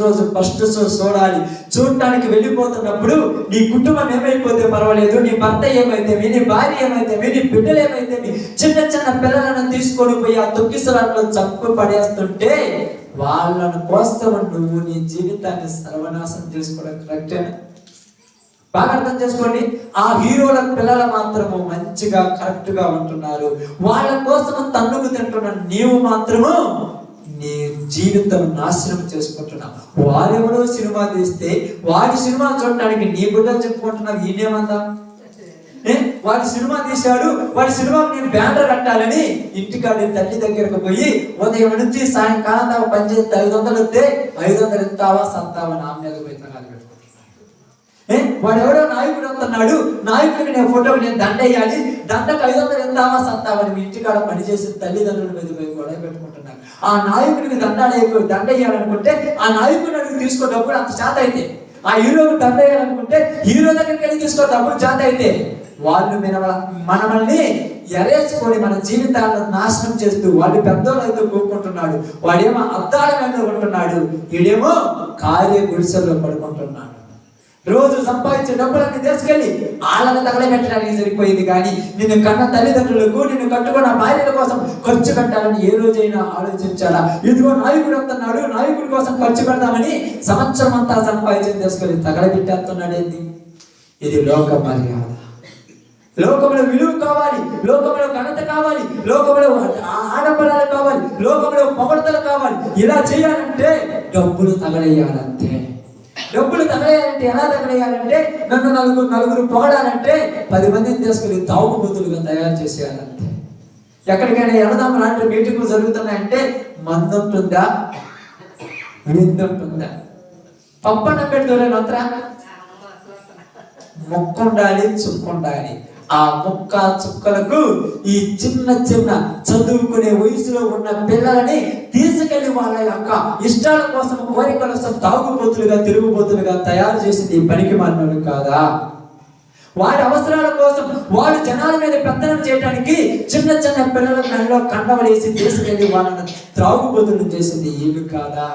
షో చూడాలి, చూడటానికి వెళ్ళిపోతున్నప్పుడు నీ కుటుంబం ఏమైపోతే పర్వాలేదు, నీ భర్త ఏమైతే, నీ భార్య ఏమైతే, నీ బిడ్డలు ఏమైతే, చిన్న చిన్న పిల్లలను తీసుకొని పోయి ఆ తొక్కిసలాట్లో చంపు పడేస్తుంటే వాళ్ళను కోసం నువ్వు నీ జీవితాన్ని సర్వనాశనం చేసుకోవడం కరెక్టేనా? బాగా అర్థం చేసుకోండి. ఆ హీరోల పిల్లలు మాత్రము మంచిగా కరెక్ట్ గా ఉంటున్నారు. వాళ్ళ కోసం తన్నుకు తింటున్న నీవు మాత్రము నీ జీవితం నాశనం చేసుకుంటున్నావు. వారెవరో సినిమా తీస్తే వాడి సినిమా చూడటానికి నీ బిడ్డలు చెప్పుకుంటున్నావు. ఈయనేమందా, వాడి సినిమా తీశాడు, వాడి సినిమాకు నేను బ్యానర్ కట్టాలని ఇంటికాడి తల్లి దగ్గరకు పోయి ఉదయం నుంచి సాయంకాలం దాకా పనిచేస్తే 500 వస్తే 500 ఇస్తావా సత్తావా నా మీద పోయి తగాదు పెట్టుకుంటున్నాడు. వాడు ఎవడో నాయకుడు వస్తున్నాడు, నాయకుడికి నేను ఫోటోకి నేను దండ వేయాలి, దండకు 500 ఇస్తావా సత్తావా అని ఇంటికాడ పనిచేసిన తల్లిదండ్రుల మీద పోయి గొడవ పెట్టుకుంటున్నాడు. ఆ నాయకుడికి దండ వేయాలనుకుంటే ఆ నాయకుడిని అడిగి తీసుకో డబ్బులు అంత చేత అయితే, ఆ హీరోకి దండ వేయాలనుకుంటే హీరో దగ్గరికి వెళ్ళి తీసుకో డబ్బులు చేత అయితే, వాళ్ళు మనల్ని ఎరేసుకొని మన జీవితాలను నాశనం చేస్తూ వాళ్ళు పెద్దోళ్ళు అయితే కూకుంటున్నాడు, వాడేమో అద్దాల మీద ఉంటున్నాడు, వీడేమో కార్య గుడిసెల్లో పడుకుంటున్నాడు. రోజు సంపాదించే డబ్బులన్నీ తీసుకెళ్ళి వాళ్ళని తగలబెట్టడానికి సరిపోయింది. కానీ నిన్ను కన్న తల్లిదండ్రులకు, నిన్ను కట్టుకున్న భార్యల కోసం ఖర్చు పెట్టాలని ఏ రోజైనా ఆలోచించాలా? ఇదిగో నాయకుడు వస్తున్నాడు, నాయకుడి కోసం ఖర్చు పెడదామని సంవత్సరం అంతా సంపాదించి తీసుకెళ్ళి తగలబెట్టేస్తున్నాడు. ఏంది ఇది? లోక మర్యాద. లోకంలో విలువ కావాలి, లోకంలో ఘనత కావాలి, లోకంలో ఆడంబరాలు కావాలి, లోకంలో పొగడతలు కావాలి. ఇలా చేయాలంటే డబ్బులు తగలేయాలంతే. డబ్బులు తగలేయాలంటే ఎలా తగలేయాలంటే నన్ను నలుగురు పొగడాలంటే 10 మందిని తీసుకుని తాగుబోతులుగా తయారు చేసేయాలంతే. ఎక్కడికైనా వెళదాం లాంటి మీటింగ్లు జరుగుతున్నాయంటే మందు ఉంటుందా, విందు ఉంటుందా? పప్పన్న పెడుతున్నా మొక్క ఉండాలి, చుక్క ఉండాలి. ఆ మొక్క చుక్కలకు ఈ చిన్న చదువుకునే వయసులో ఉన్న పిల్లలని తీసుకెళ్లి వాళ్ళ యొక్క ఇష్టాల కోసం, కోరికల కోసం తాగుబోతులుగా, తిరుగుబోతులుగా తయారు చేసింది ఈ పనికి మాలినోడు కాదా? వాడి అవసరాల కోసం వాడు జనాల మీద పెత్తనం చేయడానికి చిన్న పిల్లల మెడలో కండవలేసి తీసుకెళ్లి వాళ్ళని త్రాగుబోతులు చేసింది వీళ్ళు కాదా?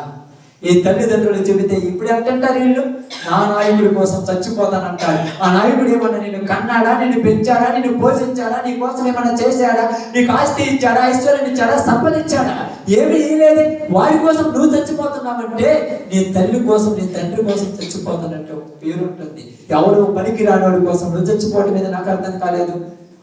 ఈ తల్లిదండ్రులు చెబితే ఇప్పుడు అంటారు వీళ్ళు, నా నాయకుడి కోసం చచ్చిపోతానంటాడు. ఆ నాయకుడు ఏమన్నా నిన్ను కన్నాడా, నిన్ను పెంచాడా, నిన్ను పోషించాడా, నీ కోసం ఏమన్నా చేశాడా, నీకు ఆస్తి ఇచ్చాడా, ఐశ్వర్యం ఇచ్చాడా, సంపదించాడా? ఏమి ఇవ్వలేదే. వాడి కోసం నువ్వు చచ్చిపోతున్నావంటే నీ తల్లి కోసం, నీ తండ్రి కోసం చచ్చిపోతానంటే ఒక పేరు ఉంటుంది. ఎవరు పనికి రానోడి కోసం నువ్వు చచ్చిపోవడం మీద నాకు అర్థం కాలేదు.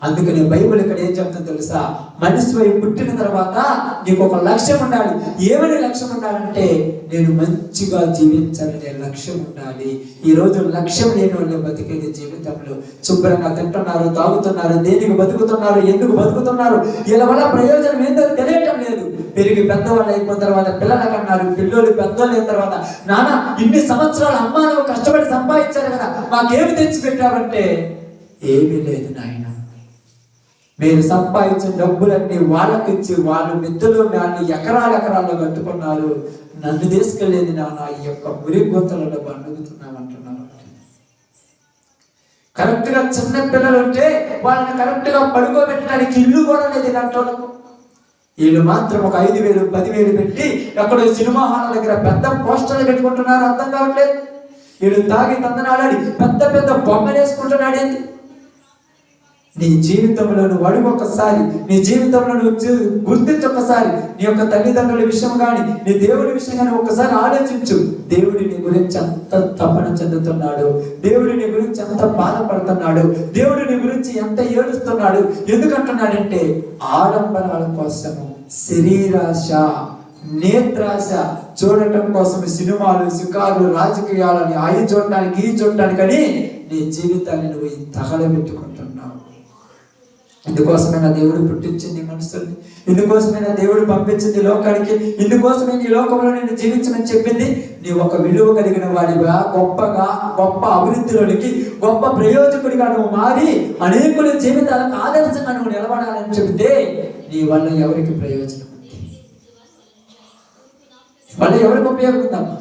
అందుకని బైబిల్ ఇక్కడ ఏం చెప్తుందో తెలుసా? మనిషి వైపు పుట్టిన తర్వాత నీకు ఒక లక్ష్యం ఉండాలి. ఏమని లక్ష్యం ఉండాలంటే నేను మంచిగా జీవించాలనే లక్ష్యం ఉండాలి. ఈ రోజు లక్ష్యం లేని వాళ్ళు బతికేది జీవితంలో శుభ్రంగా తింటున్నారు, తాగుతున్నారు, దేనికి బతుకుతున్నారు, ఎందుకు బతుకుతున్నారు, వీళ్ళ వల్ల ప్రయోజనం ఏంటో తెలియటం లేదు. పెరిగి పెద్దవాళ్ళు అయిపోయిన తర్వాత పిల్లలకు అన్నారు, పిల్లలు పెద్దవాళ్ళు అయిన తర్వాత నాన్న ఇన్ని సంవత్సరాలు అమ్మా నువ్వు కష్టపడి సంపాదించారు కదా, మాకేమి తెచ్చిపెట్టావంటే ఏమీ లేదు నాయన, మీరు సంపాదించిన డబ్బులన్నీ వాళ్ళకి ఇచ్చి వాళ్ళు మిద్దెలు వాళ్ళని ఎకరాలు కట్టుకున్నారు, నన్ను తీసుకెళ్ళేది నాన్న ఈ యొక్క మురి గొంతులలో బండుగుతున్నామంటున్నారు. కరెక్ట్ గా చిన్న పిల్లలు ఉంటే వాళ్ళని కరెక్ట్ గా పడుకోబెట్టడానికి ఇల్లు కూడా లేదు ఇలాంటి వాళ్ళకు. వీళ్ళు మాత్రం ఒక 5,000 10,000 పెట్టి ఎక్కడో సినిమా హాల్ దగ్గర పెద్ద పోస్టర్లు పెట్టుకుంటున్నారు. అర్థం కావట్లేదు. వీళ్ళు తాగి తందనాడాడి పెద్ద బొమ్మలు వేసుకుంటున్నాడు. ఏంటి నీ జీవితంలో నువ్వు అడుగు ఒకసారి, నీ జీవితంలో నువ్వు గుర్తించి ఒకసారి నీ యొక్క తల్లిదండ్రుల విషయం కానీ నీ దేవుడి విషయం కానీ ఒకసారి ఆలోచించు. దేవుడి నీ గురించి ఎంత తపన చెందుతున్నాడు, దేవుడి నీ గురించి ఎంత బాధపడుతున్నాడు, దేవుడి నీ గురించి ఎంత ఏడుస్తున్నాడు. ఎందుకంటున్నాడంటే ఆడంబరాల కోసము, శరీరాశ, నేత్రాశ చూడటం కోసం సినిమాలు, శిఖాలు, రాజకీయాలని అవి చూడటానికి ఈ చూడటానికని నీ జీవితాన్ని నువ్వు తగలబెట్టుకుంటున్నావు. ఇందుకోసమైనా దేవుడు పుట్టించింది మనుషుల్ని, ఇందుకోసమైనా దేవుడు పంపించింది లోకానికి, ఇందుకోసమే నీ లోకంలో నేను జీవించమని చెప్పింది. నీ ఒక విలువ కలిగిన వాడిగా, గొప్ప అభివృద్ధిలోనికి, గొప్ప ప్రయోజకుడిగా నువ్వు మారి అనేకుల జీవితాలకు ఆదర్శంగా నువ్వు నిలబడాలని చెబితే నీ వల్ల ఎవరికి ప్రయోజనం ఉంది? వల్ల ఎవరికి ఉపయోగం ఉందమ్మా?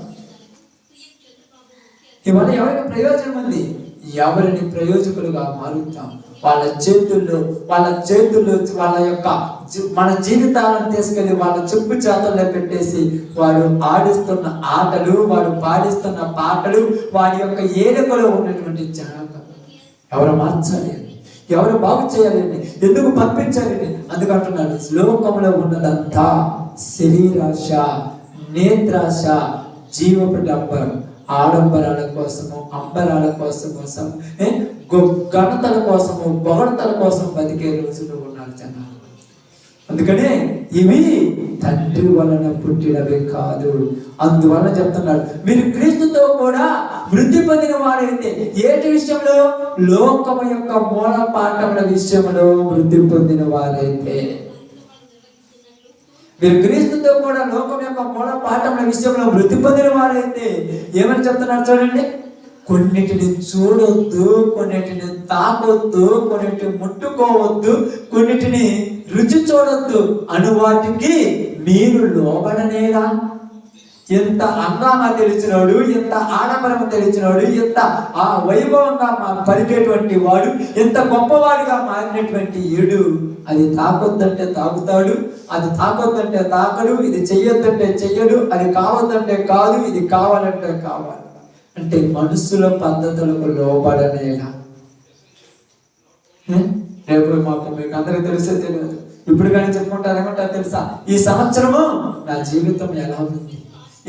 నీ వల్ల ఎవరికి ప్రయోజనం ఉంది? ఎవరిని ప్రయోజకులుగా మారుతాం? వాళ్ళ చేతుల్లో వాళ్ళ యొక్క మన జీవితాలను తీసుకెళ్లి వాళ్ళ చెప్పు చేతుల్లో పెట్టేసి వాడు ఆడిస్తున్న ఆటలు, వాడు పాడిస్తున్న పాటలు, వాడి యొక్క ఏడుకలో ఉన్నటువంటి జనాంగం ఎవరు మార్చాలి, ఎవరు బాగు చేయాలండి, ఎందుకు పంపించాలండి? అందుకంటున్నాడు శ్లోకంలో ఉన్నదంతా శరీరాశ, నేత్రాశ, జీవపు డంబం. ఆడంబరాల కోసము, అంబరాల కోసము, ఘనతల కోసము, పొగడతల కోసం బతికే రోజులు ఉన్నారు జనాలు. అందుకనే ఇవి తండ్రి వలన పుట్టినవి కాదు. అందువలన చెప్తున్నాడు, మీరు క్రీస్తుతో కూడా వృద్ధి పొందిన వారైతే ఏటి విషయంలో? లోకము యొక్క మూల పాఠముల విషయంలో వృద్ధి పొందిన వారైతే. మీరు క్రీస్తుతో కూడా లోకం యొక్క మూల పాఠముల విషయంలో వృద్ధి పొందిన వారైతే ఏమని చెప్తున్నారు చూడండి, కొన్నిటిని చూడొద్దు, కొన్నిటిని తాకొద్దు, కొన్నిటిని ముట్టుకోవద్దు, కొన్నిటిని రుచి చూడొద్దు అను వాటికి మీరు లోబడనేలా? ఎంత అందంగా తెలిసినవాడు, ఎంత ఆడంబరం తెలిసినవాడు, ఎంత ఆ వైభవంగా పలికేటువంటి వాడు, ఎంత గొప్పవాడిగా మారినటువంటి ఈడు అది తాకొద్దంటే తాగుతాడు, అది తాకొద్దంటే తాకడు, ఇది చెయ్యొద్దంటే చెయ్యడు, అది కావద్దంటే కాదు, ఇది కావాలంటే కావాలి. అంటే మనుషుల పద్ధతులకు లోబడనేలా? రేపు మాకు మీకు అందరికీ తెలిసే తెలియదు, ఇప్పుడు కానీ చెప్పుకుంటారు ఏమంటారు తెలుసా? ఈ సంవత్సరము నా జీవితం ఎలా ఉంది,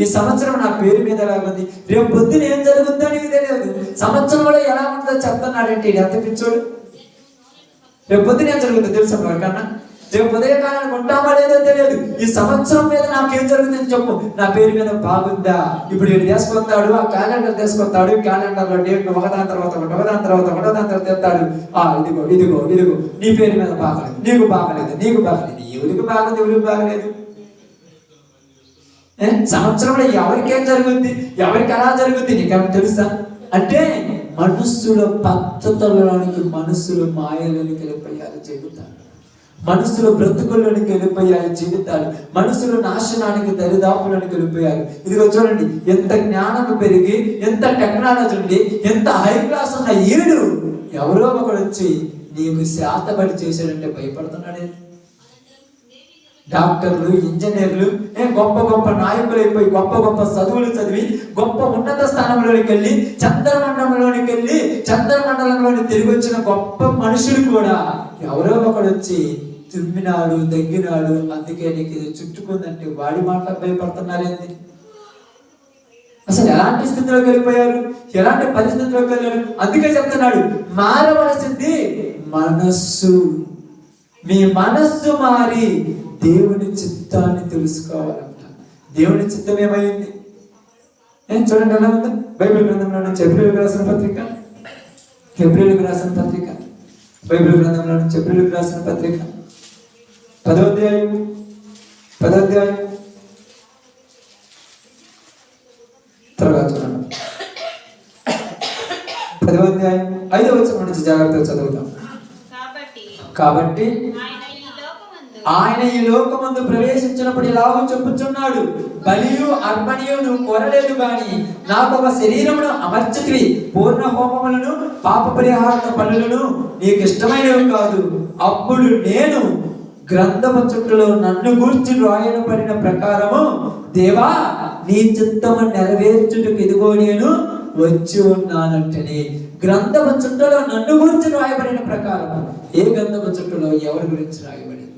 ఈ సంవత్సరం నా పేరు మీద ఎలా ఉంది, రేపు పొద్దున ఏం జరుగుతుందో నీకు తెలియదు, సంవత్సరంలో ఎలా ఉంటుందో చెప్తున్నాడంటే ఇది ఎంత పిచ్చోడు. రేపు పొద్దున ఏం జరుగుతుందో తెలుసా ఎవరికన్నా? రేపు ఉదయకాలానికి ఉంటామా లేదో తెలియదు, ఈ సంవత్సరం మీద నాకేం జరుగుతుందని చెప్పు. నా పేరు మీద బాగుందా? ఇప్పుడు వీడు తీసుకొస్తాడు, ఆ క్యాలెండర్ తీసుకొస్తాడు, క్యాలెండర్ లో డేట్ ఒకదాని తర్వాత తెస్తాడు. ఇదిగో ఇదిగో ఇదిగో నీ పేరు మీద బాగలేదు, నీకు బాగలేదు, నీకు బాగలేదు. ఎవరికి బాగుంది, ఎవరికి బాగలేదు? సంవత్సరంలో ఎవరికేం జరుగుద్ది, ఎవరికి ఎలా జరుగుద్ది నీకేమైనా తెలుసా? అంటే మనుషుల పద్ధతులలోనికి, మనుషులు మాయలోనికి వెళ్ళిపోయారు జీవితాలు, మనుషులు బ్రతుకుల్లోనికి వెళ్ళిపోయారు జీవితాలు, మనుషులు నాశనానికి దరిదాపులోనికి వెళ్ళిపోయారు. ఇదిగో చూడండి, ఎంత జ్ఞానం పెరిగి, ఎంత టెక్నాలజీ ఉండి, ఎంత హై క్లాస్ ఉన్న ఈడు ఎవరో ఒకడు వచ్చి నీకు శాతబడి చేశాడంటే భయపడుతున్నాడే. డాక్టర్లు, ఇంజనీర్లు, గొప్ప గొప్ప నాయకులు అయిపోయి, గొప్ప గొప్ప చదువులు చదివి, గొప్ప ఉన్నత స్థానంలోనికి వెళ్ళి, చంద్రమండలంలోని తిరిగి వచ్చిన గొప్ప మనుషులు కూడా ఎవరో ఒకడు వచ్చి తుమ్మినాడు, దగ్గినాడు, అందుకే నీకు ఇది చుట్టుకుందంటే వాడి మాటలకు భయపడుతున్నారేంటి? అసలు ఎలాంటి స్థితిలోకి వెళ్ళిపోయారు, ఎలాంటి పరిస్థితిలోకి వెళ్ళారు? అందుకే చెప్తున్నాడు, మారవలసింది మనస్సు. మీ మనస్సు మారి దేవుని చిత్తాన్ని తెలుసుకోవాలంట. దేవుని చిత్తం ఏమైంది? చూడండి ఎలా ఉంది బైబిల్ గ్రంథంలో నుంచి. హెబ్రీయులకు రాసిన పత్రిక, హెబ్రీయులకు రాసిన పత్రిక, బైబిల్ గ్రంథంలో నుంచి హెబ్రీయులకు రాసిన పత్రిక 10వ అధ్యాయం, 10వ అధ్యాయం త్వరగా చూడండి. 10వ అధ్యాయం 5వ వచనం నుంచి జాగ్రత్తగా చదువుతాం. కాబట్టి ఆయన ఈ లోకమందు ప్రవేశించినప్పుడు ఇలాగూ చెప్పుచున్నాడు, బలియు అర్పణయు నువ్వు కోరలేదు గాని నాకు ఒక శరీరమును అమర్చితివి, పూర్ణ హోమములను పాప పరిహార పనులను నీకు ఇష్టమైనవి కాదు. అప్పుడు నేను గ్రంథము చుట్టూలో నన్ను గూర్చి రాయబడిన ప్రకారము, దేవా నీ చిత్తము నెరవేర్చుటకు ఇదిగో నేను వచ్చి ఉన్నానంటేనే. గ్రంథము చుట్టూలో నన్ను గురించి రాయబడిన ప్రకారం. ఏ గ్రంథము చుట్టూలో ఎవరి గురించి రాయబడింది?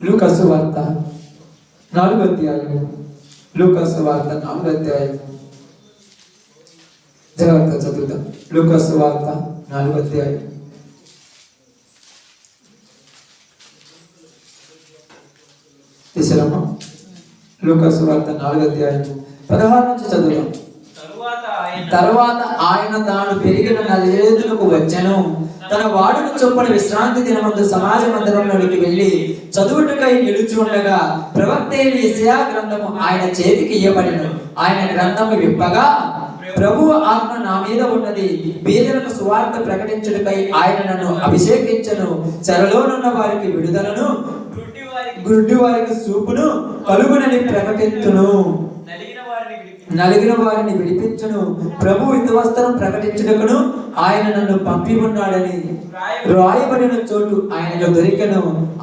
లూకాసు వార్త 4వ అధ్యాయం, లూకాసు వార్త 4వ అధ్యాయం జాగ్రత్తగా చదువుతాం. లూకాసు వార్త 4వ అధ్యాయం తీసారమ్మా. లూకాసు వార్త 4వ అధ్యాయం 16 నుంచి చదువుతాం. తరువాత ఆయన తాను పెరిగిన 4 ఏళ్లకు వచ్చెను. తన వాడును చొప్పున విశ్రాంతి దినమందు సమాజ మందిరంలోనికి వెళ్ళి చదువుటకై నిలిచి ఉండగా ప్రవక్త అయిన యెషయా గ్రంథము ఆయన చేతికి ఇయ్యబడెను. ఆయన గ్రంథము విప్పగా, ప్రభువు ఆత్మ నా మీద ఉన్నది, బీదలకు సువార్త ప్రకటించుటకై ఆయన నన్ను అభిషేకించెను, చెరలోనున్న వారికి విడుదలను, గుడ్డి వారికి చూపును కలుగునని ప్రకటించును, నలిగిన వారిని విడిపించును, ప్రభు యుద్ధవస్త్రం ప్రకటించుటకును ఆయన నన్ను పంపి ఉన్నాడని రాయబడిన చోటు ఆయనకు దొరికెను.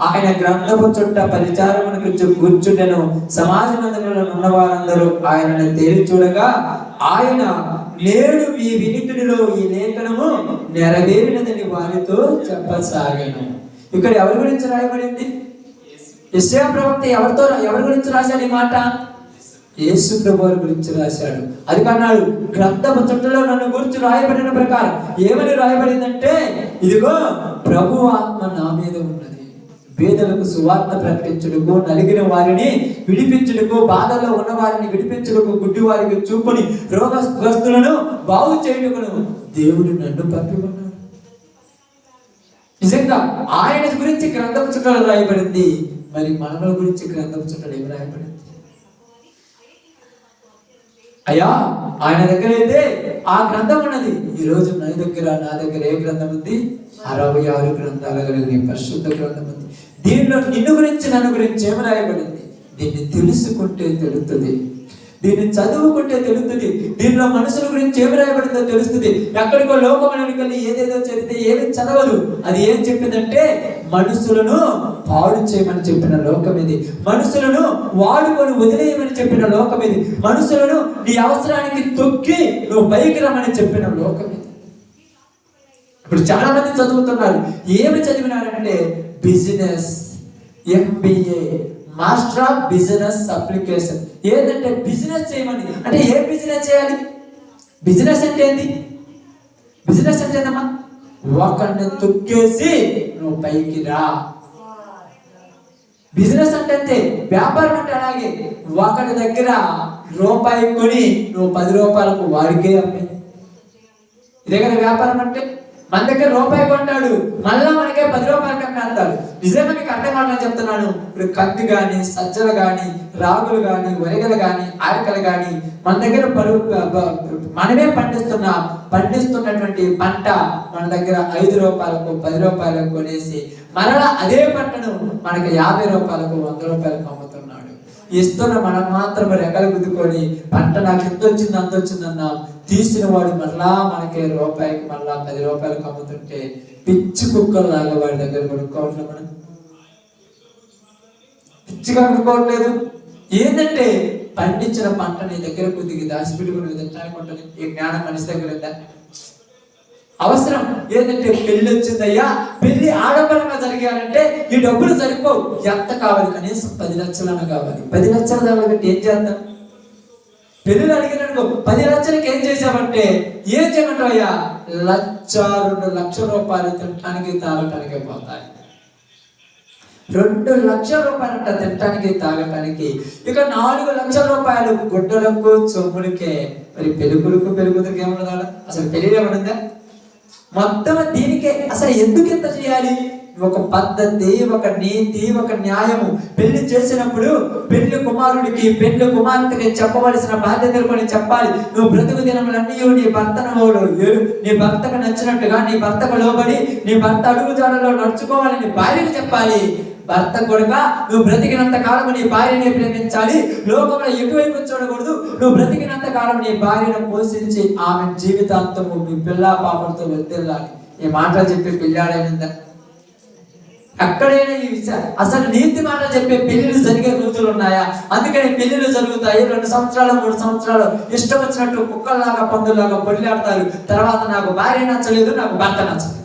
ఆయన గ్రంథపు చుట్ట పరిచారమునకు కూర్చుండెను. సమాజ మందిరంలో ఉన్న వారందరూ ఆయనను తేరి చూడగా, ఆయన నేడు మీ వినికిడిలో ఈ లేఖనము నెరవేరినదని వారితో చెప్పసాగాను. ఇక్కడ ఎవరి గురించి రాయబడింది? యెషయా ప్రవక్త ఎవరి గురించి రాశాడు ఈ మాట? యేసు ప్రభువుని గురించి రాశాడు. అది కన్నాడు, గ్రంథపు చుట్టలో నన్ను గురించి రాయబడిన ప్రకారం ఏమని రాయబడిందంటే, ఇదిగో ప్రభు ఆత్మ నా మీద ఉన్నది, పేదలకు సువార్త ప్రకటించుటకు, నలిగిన వారిని విడిపించుటకు, బాధల్లో ఉన్న వారిని విడిపించుటకు, గుడ్డి వారికి చూపుని, రోగగ్రస్తులను బాగు చేయుటకును దేవుడు నన్ను పంపుకున్నాడు. నిజంగా ఆయన గురించి గ్రంథపు చుట్టలో రాయబడింది. మరి మనల గురించి గ్రంథపు చుట్టలో ఏమి రాయబడింది? అయ్యా, ఆయన దగ్గర అయితే ఆ గ్రంథం ఉన్నది. ఈ రోజు నా దగ్గర ఏ గ్రంథం ఉంది? 66 గ్రంథాలు కలిగిన పరిశుద్ధ గ్రంథం ఉంది. దీనిలో నిన్ను గురించి నన్ను గురించి ఏమి రాయబడింది? దీన్ని తెలుసుకుంటే తెలుస్తుంది, దీన్ని చదువుకుంటే తెలుస్తుంది, దీనిలో మనుషుల గురించి ఏమి రాయబడిందో తెలుస్తుంది. ఎక్కడికో లోకములోకి వెళ్ళి ఏదేదో చదివితే ఏమి చదవదు. అది ఏం చెప్పిందంటే, మనుషులను పాడు చేయమని చెప్పిన లోకం ఇది, మనుషులను వాడుకొని వదిలేయమని చెప్పిన లోకం ఇది, మనుషులను నీ అవసరానికి తొక్కి నువ్వు పైకి రమ్మని చెప్పిన లోకం ఇది. ఇప్పుడు చాలా మంది చదువుతున్నారు. ఏమి చదివినారంటే business, MBA, master of business application. ఏంటంటే బిజినెస్ చేయమని. అంటే ఏ బిజినెస్ చేయాలి? బిజినెస్ అంటే ఏంటి? బిజినెస్ అంటే ఏందమ్మా? ఒకరిని తొక్కేసి నువ్వు పైకి రా. బిజినెస్ అంటే అంతే. వ్యాపారం అంటే అలాగే, ఒకరి దగ్గర రూపాయి కొని నువ్వు 10 రూపాయలకు వాడికే అమ్మే. ఇదే కదా వ్యాపారం అంటే. మన దగ్గర రూపాయి కొంటాడు, మళ్ళా మనకే 10 రూపాయలకి అమ్మే అంటాడు. నిజంగా మీకు అర్థం కావాలని చెప్తున్నాను. ఇప్పుడు కంది కానీ, సజ్జలు కానీ, రాగులు కానీ, వరిగలు కానీ, ఆరికలు కానీ మన దగ్గర మనమే పండిస్తున్నటువంటి పంట మన దగ్గర 5 రూపాయలకు 10 రూపాయలకు కొనేసి మరలా అదే పంటను మనకి 50 రూపాయలకు 100 రూపాయలకు అమ్ముతున్నాడు. ఇస్తున్న మనం మాత్రం రెక్కలు గుద్దుకొని పంట నాకు ఎంత వచ్చింది అంత వచ్చిందన్నా తీసిన వాడు మళ్ళా మనకి రూపాయికి మళ్ళా 10 రూపాయలకు అమ్ముతుంటే పిచ్చి కుక్కల్లాగా వాడి దగ్గర కొనుక్కోవట్లేదు. మనం పిచ్చిగా కొనుక్కోవట్లేదు. ఏంటంటే పండించిన పంట నీ దగ్గర కొద్దిగా దాచిపెట్టుకుని తినడానికి ఉంటుంది. ఈ జ్ఞానం మనిషి దగ్గర ఉందా? అవసరం. ఏంటంటే పెళ్లి వచ్చిందయ్యా, పెళ్లి ఆడంబరంగా జరిగాలంటే ఈ డబ్బులు సరిపోవు. ఎంత కావాలి? కనీసం 10 లక్షలన్నా కావాలి. 10 లక్షల దానికి ఏం చేద్దాం? పెళ్లిలో అడిగినట్టు 10 లక్షలకి ఏం చేసామంటే ఏం చేయమంటావు? అయ్యా, 1,00,000 2 లక్షల రూపాయలు తినటానికి తాగటానికి పోతాయి. 2 లక్షల రూపాయలంట తినటానికి తాగటానికి. ఇక 4 లక్షల రూపాయలు గుడ్డలకు చొమ్ములకే. మరి పెరుగుదలకు ఏమన్నా? అసలు పెళ్లి ఏమనుందా? మొత్తం దీనికే. అసలు ఎందుకు ఇంత చేయాలి? ఒక పద్ధతి, ఒక నీతి, ఒక న్యాయము. పెళ్లి చేసినప్పుడు పెళ్లి కుమారుడికి పెళ్లి కుమార్తెకి చెప్పవలసిన బాధ్యతలు కొన్ని చెప్పాలి. నువ్వు బ్రతుకు దినములన్నీ నీ భర్తకు నచ్చినట్టుగా, నీ భర్తకు లోబడి, నీ భర్త అడుగుజాడలో నడుచుకోవాలని నీ భార్యకు చెప్పాలి. భర్త కొడుక, నువ్వు బ్రతికినంత కాలం నీ భార్యని ప్రేమించాలి. లోకంలో ఎటువైపు చూడకూడదు. నువ్వు బ్రతికినంత కాలం నీ భార్యను పోషించి ఆమె జీవితాంతము మీ పిల్ల పాపలతో వెళ్తెళ్ళాలి. ఈ మాటలు చెప్పి పిల్లాడైందా? ఎక్కడైనా ఈ విషయం అసలు నీతి మాట చెప్పే పెళ్లిళ్ళు జరిగే రోజులు ఉన్నాయా? అందుకని పెళ్లిళ్ళు జరుగుతాయి. 2 సంవత్సరాలు 3 సంవత్సరాలు ఇష్టం వచ్చినట్టు కుక్కల్లాగా పందుల్లాగా పొడిలాడతారు. తర్వాత నాకు భార్య నచ్చలేదు, నాకు భర్త నచ్చలేదు.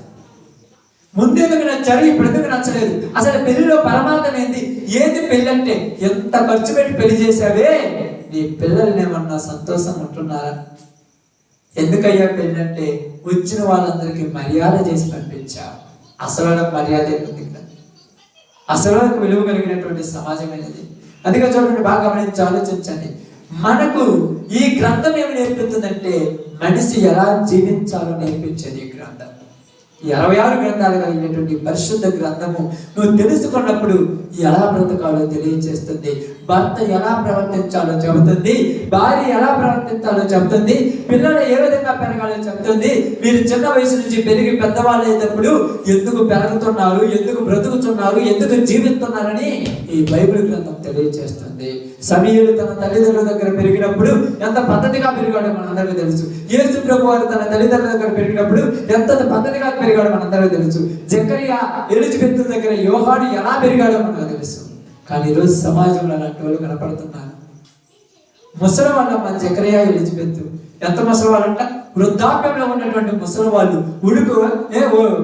ముందెందుకు నచ్చారు, ఇప్పుడు ఎందుకు నచ్చలేదు? అసలు పెళ్లిలో పరమార్థం ఏంది? ఏది పెళ్లి అంటే? ఎంత ఖర్చు పెట్టి పెళ్లి చేసావే, నీ పిల్లల్ని ఏమన్నా సంతోషం ఉంటున్నారా? ఎందుకయ్యా పెళ్లి అంటే? వచ్చిన వాళ్ళందరికీ మర్యాద చేసి పంపించావు. అసలు మర్యాద ఉంది, అసలు విలువ కలిగినటువంటి సమాజం అనేది. అందుకే చూడండి, బాగా గమనించి ఆలోచించండి. మనకు ఈ గ్రంథం ఏమి నేర్పుతుందంటే మనిషి ఎలా జీవించాలో నేర్పించేది ఈ గ్రంథం. 66 గ్రంథాలు కలిగినటువంటి పరిశుద్ధ గ్రంథము నువ్వు తెలుసుకున్నప్పుడు ఎలా బ్రతకాలో తెలియజేస్తుంది. భర్త ఎలా ప్రవర్తించాలో చెబుతుంది, భార్య ఎలా ప్రవర్తించాలో చెబుతుంది, పిల్లలు ఏ విధంగా పెరగాలో చెబుతుంది. మీరు చిన్న వయసు నుంచి పెరిగి పెద్దవాళ్ళు అయ్యేటప్పుడు ఎందుకు పెరుగుతున్నారు, ఎందుకు బ్రతుకుతున్నారు, ఎందుకు జీవిస్తున్నారని ఈ బైబిల్ గ్రంథం తెలియజేస్తుంది. సమీయులు తన తల్లిదండ్రుల దగ్గర పెరిగినప్పుడు ఎంత పద్ధతిగా పెరిగాడో మనందరికీ తెలుసు. యేసు ప్రభు వారు తన తల్లిదండ్రుల దగ్గర పెరిగినప్పుడు ఎంత పద్ధతిగా పెరిగాడో మనందరికీ తెలుసు. జకరియా ఎలిజబెత్ దగ్గర యోహాను ఎలా పెరిగాడో మనకు తెలుసు. కానీ ఈరోజు సమాజంలో అలాంటి వాళ్ళు కనపడుతున్నారు. ముసలి వాళ్ళమ్మ జకరియా ఎలిజబెత్. ఎంత ముసలి వాళ్ళంట? వృద్ధాప్యంలో ఉన్నటువంటి ముసలి వాళ్ళు,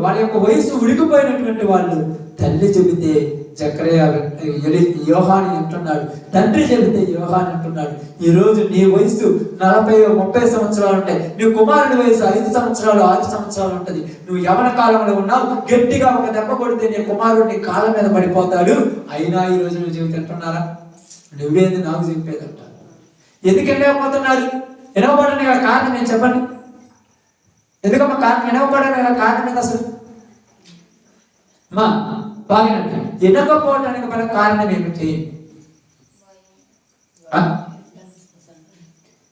వాళ్ళ యొక్క వయసు ఉడికిపోయినటువంటి వాళ్ళు తల్లి చెబితే జకరియా యోహాను వింటున్నాడు, తండ్రి చెబితే యోహాను వింటున్నాడు. ఈ రోజు నీ వయసు 40-30 సంవత్సరాలు ఉంటాయి, నీ కుమారుడి వయసు 5 సంవత్సరాలు 6 సంవత్సరాలు ఉంటుంది. నువ్వు యవన కాలంలో ఉన్నావు, గట్టిగా ఒక దెబ్బ కొడితే నీ కుమారుడు నీ కాళ్ళ మీద పడిపోతాడు. అయినా ఈ రోజు నువ్వు చెబితే వింటున్నారా? నువ్వేది నాకు చెప్పేది అంటారు. ఎందుకు వినకపోతున్నారు? వినవబడని గల కారణం ఏం చెప్పండి? ఎందుకమ్మా కారణం? వినవబడని గల కారణం ఏంటి అసలు? మా బాగినండి, వినకపోవడానికి గల కారణం ఏమిటి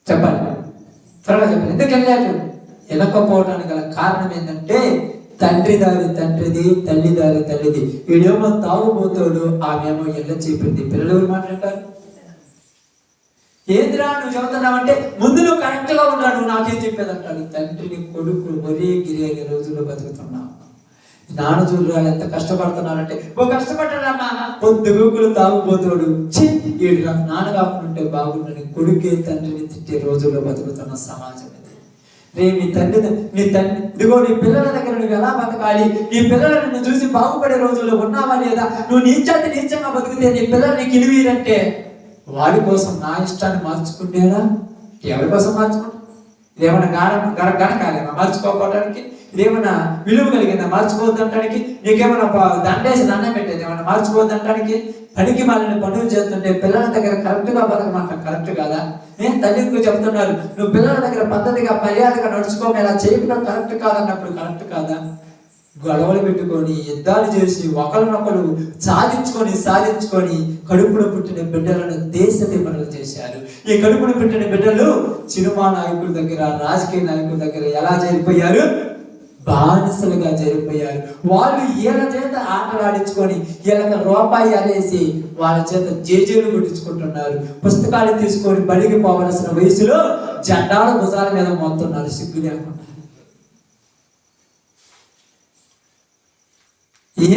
చెప్పండి, త్వరగా చెప్పండి. ఎందుకు వెళ్ళాడు? వినకపోవడానికి గల కారణం ఏంటంటే తండ్రి దారి తండ్రిది, తల్లి దారి తల్లిది. వీడేమో తాగుబోతాడు, ఆమెమో ఎల్ల చెప్పింది. పిల్లలు ఎవరు మాట్లాడతారు? ఏందిరా నువ్వు చెబుతున్నావంటే ముందు నువ్వు కరెక్ట్ గా ఉన్నాడు, నువ్వు నాకేం చెప్పేది అంటాడు. తండ్రిని కొడుకు ఒరే గిరి అనే రోజుల్లో బతుకుతున్నావు. నాన్న చూడరా ఎంత కష్టపడుతున్నారంటే, ఓ కష్టపడ్డాడమ్మా, పొద్దుగుకులు తాగుపోతాడు, వీడు నాకు నాన్న కాకుండా బాగుండని కొడుకే తండ్రిని తిట్టే రోజుల్లో బతుకుతున్న సమాజం ఇది. నీ తండ్రి ఇదిగో నీ పిల్లల దగ్గర నువ్వు ఎలా బతకాలి, నీ పిల్లలను నువ్వు చూసి బాగుపడే రోజుల్లో ఉన్నావా లేదా? నువ్వు నీచంగా బతికితే నీ పిల్లలు నీకు ఇనివీరంటే వాడి కోసం నా ఇష్టాన్ని మార్చుకుంటేనా? ఎవరి కోసం మార్చుకుంటా? ఇదేమన్నా గణకాలేమా మార్చుకోకపోవడానికి? ఇదేమన్నా విలువ కలిగిందా మార్చుకోవద్దంటానికి? నీకేమన్నా దండేసి దండం పెట్టేది ఏమన్నా మార్చుకోవద్దంటానికి? పనికి వాళ్ళని పనులు చేస్తుంటే పిల్లల దగ్గర కరెక్ట్ గా బతకమంట. కరెక్ట్ కాదా? తల్లికి చెప్తున్నారు, నువ్వు పిల్లల దగ్గర పద్ధతిగా మర్యాదగా నడుచుకోమని ఇలా చేయడం కరెక్ట్ కాదన్నప్పుడు కరెక్ట్ కాదా? గొడవలు పెట్టుకొని యుద్ధాలు చేసి ఒకరినొకరు సాధించుకొని కడుపులో పుట్టిన బిడ్డలను దేశ దిమ్మలు చేశారు. ఈ కడుపులో పుట్టిన బిడ్డలు సినిమా నాయకుల దగ్గర, రాజకీయ నాయకుల దగ్గర ఎలా జరిగిపోయారు? బానిసలుగా జరిగిపోయారు. వాళ్ళు వీళ్ళ చేత ఆటలాడించుకొని వీళ్ళకి రూపాయి అనేసి వాళ్ళ చేత జేజేలు కొట్టించుకుంటున్నారు. పుస్తకాలు తీసుకొని బడికి పోవలసిన వయసులో జెండాల భుజాల మీద మోస్తున్నారు సిగ్గు లేకుండా.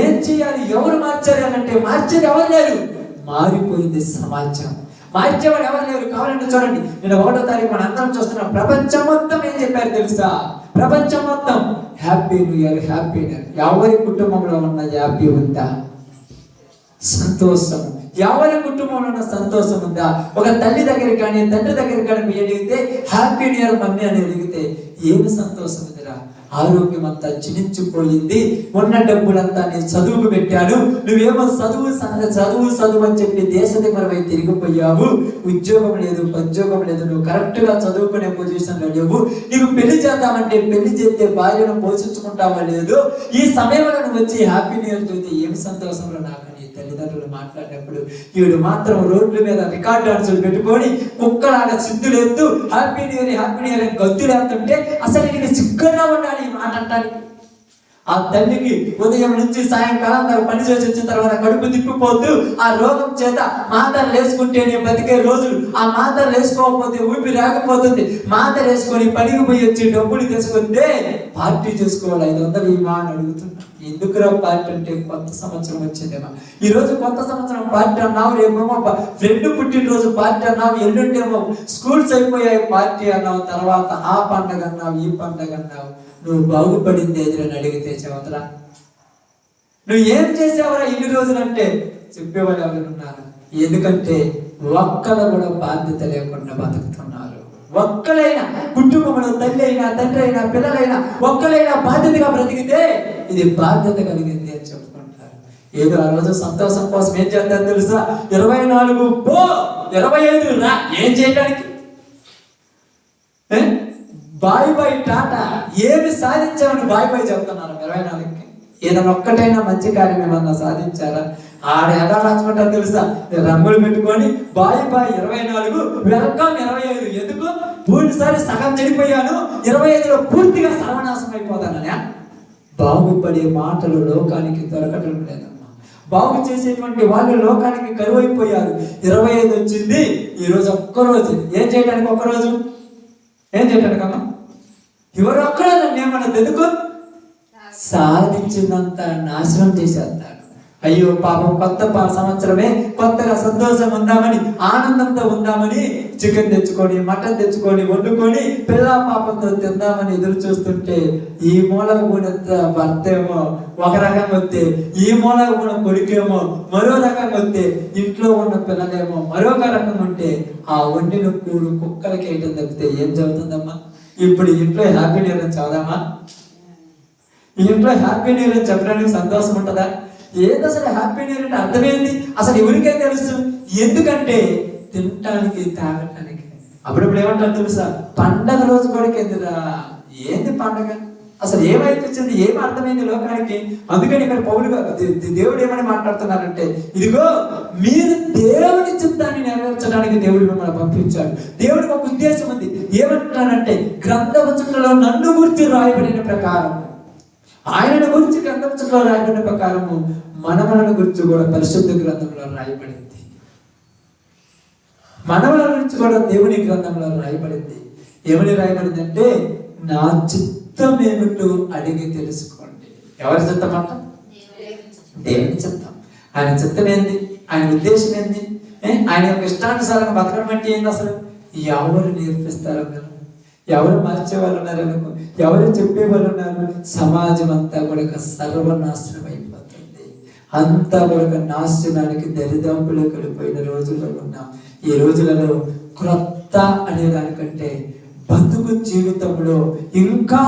ఏం చేయాలి? ఎవరు మార్చాలి అంటే మార్చేది ఎవరు లేరు. మారిపోయింది సమాజం. మార్చేవాడు ఎవరు లేరు. కావాలంటే చూడండి, నేను 1వ తారీఖు మన అందరం చూస్తున్నాం. ప్రపంచం మొత్తం ఏం చెప్పారు తెలుసా? ప్రపంచం మొత్తం happy new year, happy new year. ఎవరి కుటుంబంలో ఉన్న హ్యాపీ ఉందా? సంతోషం. ఎవరి కుటుంబంలో ఉన్న సంతోషం ఉందా? ఒక తల్లి దగ్గర కానీ తండ్రి దగ్గర కానీ మీరు అడిగితే హ్యాపీ న్యూ ఇయర్ మమ్మీ అని అడిగితే ఏమి సంతోషం ఉందిరా? ఆరోగ్యం అంతా క్షీణించిపోయింది, ఉన్న డబ్బులంతా నేను చదువుకు పెట్టాను, నువ్వేమో చదువు అని చెప్పి దేశదిమ్మరమై తిరిగిపోయావు. ఉద్యోగం లేదు, ఉద్యోగం లేదు, నువ్వు కరెక్ట్ గా చదువుకునే పొజిషన్ లో లేవు. నీకు పెళ్లి చేద్దామంటే పెళ్లి చేస్తే భార్యను పోషించుకుంటావా లేదు. ఈ సమయంలో నువ్వు వచ్చి హ్యాపీ న్యూ ఇయర్ చూస్తే ఏమి సంతోషంలో నాకు తల్లిదండ్రులు మాట్లాడినప్పుడు వీడు మాత్రం రోడ్ల మీద రికార్డ్ డాన్సులు పెట్టుకొని కుక్కలాగా సిద్ధులేస్తూ హ్యాపీ న్యూ ఇయర్ గద్దులేస్తుంటే అసలు నీకు సిగ్గుగా ఉండాలి ఈ మాట అంటానికి. ఆ తల్లికి ఉదయం నుంచి సాయంకాలం దాకా పని చేసి వచ్చిన తర్వాత కడుపు తిప్పిపోతూ ఆ రోగం చేత మాత్రలు వేసుకుంటేనే బతికే రోజులు. ఆ మాత్రలు వేసుకోకపోతే ఊపి రాకపోతుంది. మాత్ర వేసుకొని పనికి పోయి వచ్చి డబ్బులు తీసుకుంటే పార్టీ చేసుకోవాలి 500 ఇవా అని అడుగుతున్నా. ఎందుకురా పార్టీ అంటే కొత్త సంవత్సరం వచ్చిందేమో. ఈ రోజు కొత్త సంవత్సరం పార్టీ అన్నావు, రేపేమో ఫ్రెండ్ పుట్టినరోజు పార్టీ అన్నావు, ఎల్లుండేమో స్కూల్స్ అయిపోయాయి పార్టీ అన్నావు, తర్వాత ఆ పండగ అన్నావు, ఈ పండగ అన్నావు. నువ్వు బాగుపడింది ఎదురని అడిగితే చెబుతరా? నువ్వు ఏం చేసావురా ఇన్ని రోజులంటే చెప్పేవాళ్ళు ఎవరు ఉన్నారు? ఎందుకంటే ఒక్కరు కూడా బాధ్యత లేకుండా బతుకుతున్నారు. ఒక్కలైనా కుటుంబంలో తల్లి అయినా తండ్రి అయినా పిల్లలైనా ఒక్కలైనా బాధ్యతగా బ్రతికితే ఇది బాధ్యత కలిగింది అని చెప్పుకుంటారు. ఏదో ఆ రోజు సంతోషం కోసం ఏం చేస్తారు తెలుసా? 24 పో, 25 రా. ఏం చేయడానికి? బాయ్ టాటా. ఏమి సాధించామని బాయ్ చెప్తున్నారు 24కి. ఏదైనా ఒక్కటైనా మంచి కార్యం ఏమన్నా సాధించారా? ఆడ ఎలా రాసుకుంటారు తెలుసా? రంగులు పెట్టుకొని బాయ్ 24, వెల్కమ్ 25. ఎందుకు? పూర్తిసారి సగం చెడిపోయాను, 25లో పూర్తిగా సర్వనాశనం అయిపోతానని. బాగుపడే మాటలు లోకానికి దొరకటం లేదమ్మా. బాగు చేసేటువంటి వాళ్ళు లోకానికి కరువైపోయారు. 25 వచ్చింది, ఈరోజు ఒక్కరోజు ఏం చేయడానికి? ఒక్కరోజు ఏం చేయడానికి అమ్మా? ఎవరు ఒక్కరోజు ఏమన్నా ఎందుకు? సాధించినంత నాశనం చేసేస్తారు. అయ్యో పాపం కొత్త సంవత్సరమే, కొత్తగా సంతోషం ఉందామని, ఆనందంతో ఉందామని చికెన్ తెచ్చుకొని, మటన్ తెచ్చుకొని, వండుకొని పిల్ల పాపంతో తిందామని ఎదురు చూస్తుంటే ఈ మూలకు కూడా భర్త ఏమో ఒక రకంగా వస్తే, ఈ మూలకు కూడా కొడుకేమో మరో రకంగా వస్తే, ఇంట్లో ఉన్న పిల్లలేమో మరొక రకంగా ఉంటే ఆ వండిన కూడు కుక్కలకి వేయటం తప్పితే ఏం చదువుతుందమ్మా? ఇప్పుడు ఇంట్లో హ్యాపీ న్యూ ఇయర్ చదువుదామా? ఇంట్లో హ్యాపీ న్యూ ఇయర్ చెప్పడానికి సంతోషం ఉంటుందా? ఏది అసలు హ్యాపీ న్యూ ఇయర్ అంటే అర్థమైంది అసలు ఎవరికైనా తెలుసు. ఎందుకంటే తినటానికి, తాగటానికి. అప్పుడప్పుడు ఏమంటారు తెలుసా? పండగ రోజు కూడా ఎందురా, ఏంది పండగ, అసలు ఏమైపించింది, ఏం అర్థమైంది లోకానికి? అందుకని ఇక్కడ దేవుడు ఏమని మాట్లాడుతున్నారంటే, ఇదిగో మీరు దేవుని చిత్తాన్ని నెరవేర్చడానికి దేవుడు మిమ్మల్ని పంపించాడు. దేవుడికి ఒక ఉద్దేశం ఉంది. ఏమంటున్నారంటే, గ్రంథవచనంలో నన్ను గురించి రాయబడిన ప్రకారం, ఆయనను గురించి గ్రంథవచనంలో రాయబడిన ప్రకారము మనవలను గురించి కూడా పరిశుద్ధ గ్రంథంలో రాయబడింది. మనవల గురించి కూడా దేవుని గ్రంథంలో రాయబడింది. ఏమని రాయబడింది అంటే, నా చిత్తం ఏమిటో అడిగి తెలుసుకోండి. ఎవరి చిత్తం అంట? దేవుని చిత్తం. ఆయన చిత్తం ఏంది? ఆయన ఉద్దేశం ఏంది? ఆయన యొక్క ఇష్టానుసారంగా బతకడం అంటే ఏంది? అసలు ఎవరు నేర్పిస్తారు? ఎవరు మార్చే వాళ్ళు ఉన్నారు? ఎవరు చెప్పే వాళ్ళు ఉన్నారు? సమాజం అంతా కూడా సర్వనాశనం అయిపోతుంది. అంతా కూడా నాశనానికి దరిదాపులకు వెళ్ళిపోయిన రోజుల్లో ఉన్నాం. ఈ రోజులలో క్రొత్త అనే దానికంటే బతుకు జీవితంలో ఇంకా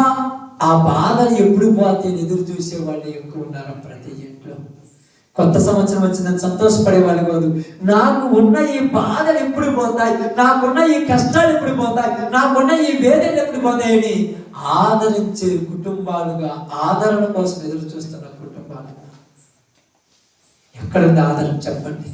ఆ బాధలు ఎప్పుడు పోతే ఎదురు చూసే వాళ్ళు ఎక్కువ ఉన్నారు ప్రతి ఇంట్లో. కొత్త సంవత్సరం వచ్చిందని సంతోషపడే వాళ్ళు కాదు, నాకు ఉన్న ఈ బాధలు ఎప్పుడు పోతాయి, నాకున్న ఈ కష్టాలు ఎప్పుడు పోతాయి, నాకున్న ఈ వేదనలు ఎప్పుడు పోతాయని ఆదరించే కుటుంబాలుగా, ఆదరణ కోసం ఎదురు చూస్తున్న కుటుంబాలు. ఎక్కడుంది ఆదరణ చెప్పండి?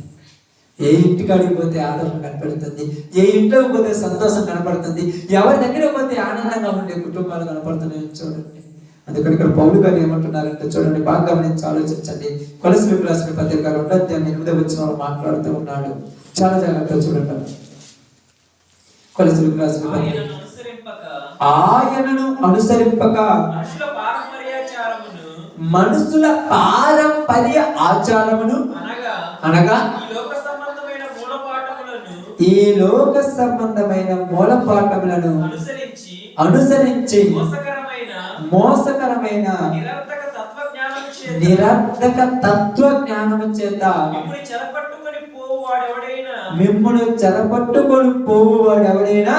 ఏ ఇంటికాడికి పోతే ఆదరణ కనపడుతుంది, ఏ ఇంట్లోకి పోతే సంతోషం కనపడుతుంది, ఎవరి దగ్గర పోతే ఆనందంగా ఉండే కుటుంబాలు కనపడుతున్నాయో చూడండి. అందుకని ఇక్కడ పౌలు గారు ఏమంటున్నారంటే చూడండి, బాగా గమనించి ఆలోచించండి. కొలస్సీయులకు రాసిన పత్రిక 2:8 మాట్లాడుతూ ఉన్నాడు. చాలా జాగ్రత్తగా చూడండి. కొలస్సీయులకు రాసిన ఆయనను అనుసరింపక మనుషుల పారంపర్య ఆచారమును అనగా ఈ లోక సంబంధమైన మూలపాఠములను అనుసరించి మోసకరమైన నిరర్థక తత్వ జ్ఞానము చేత మిమ్మును చెరపట్టుకొని పోవువాడు ఎవడైనా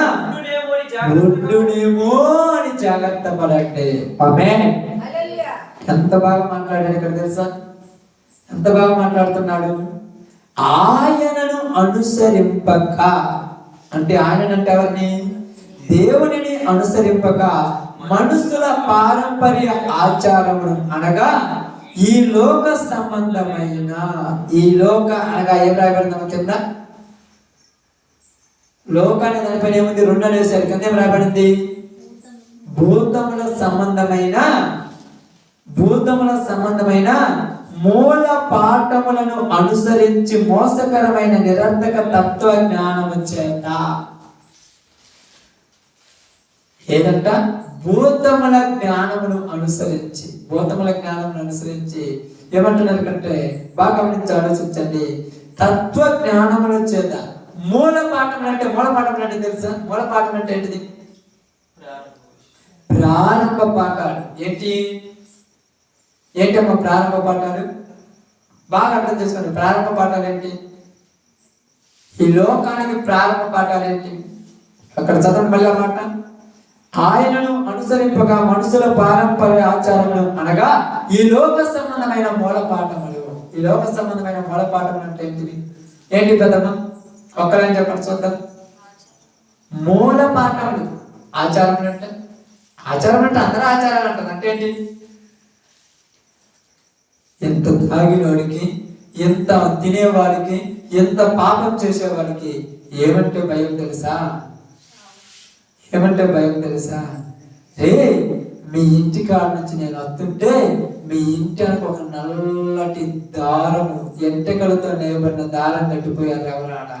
ఉండునేమో అని జాగ్రత్త పడండి. ఆమేన్. ఎంత బాగా మాట్లాడాడు ఇక్కడ తెలుసా? ఎంత బాగా మాట్లాడుతున్నాడు. ఆయనను అనుసరింపక అంటే, ఆయనంటే ఎవరిని? దేవునిని అనుసరింపక మనుషుల పారంపర్య ఆచారమును అనగా ఈ లోక సంబంధమైన, ఈ లోక అనగా ఏం రాయబడింది కింద? లోకాన్ని దానిపైన ఏముంది? 2 అనేసరి కింద ఏం రాయబడింది? భూతముల సంబంధమైన మూల పాఠములను అనుసరించి మోసకరమైన నిరర్థక తత్వ జ్ఞానము చేత. ఏదంట? భూతముల జ్ఞానమును అనుసరించి ఏమంటున్నారు కంటే బాగా గమనించి ఆలోచించండి. తత్వ జ్ఞానముల చేత. మూల పాఠములు అంటే తెలుసా? మూల పాఠం అంటే ఏంటిది? ప్రారంభ పాఠాలు. ఏంటమ్మా ప్రారంభ పాఠాలు? బాగా అర్థం చేసుకోండి. ప్రారంభ పాఠాలు ఏంటి? ఈ లోకానికి ప్రారంభ పాఠాలు ఏంటి? అక్కడ చదవండి మళ్ళీ మాట. ఆయనను అనుసరింపగా మనుషుల పారంపర్య ఆచారములు అనగా ఈ లోక సంబంధమైన మూలపాఠములు. ఈ లోక సంబంధమైన మూలపాఠములు అంటే ఏంటివి? ఏంటి పెద్దమ్మ? ఒక్కరైనా చెప్పండి చూద్దాం. మూలపాఠములు. ఆచారములు అంటే అందరూ ఆచారాలు అంటారు. అంటే ఏంటి? ఎంత తాగినోడికి, ఎంత తినేవాడికి, ఎంత పాపం చేసేవాడికి ఏమంటే భయం తెలుసా? మీ ఇంటి కాడ నుంచి నేను వస్తుంటే మీ ఇంటి ఒక నల్లటి దారము, ఎంటకలతో నేయబడిన దారం కట్టిపోయారు ఎవరాడా.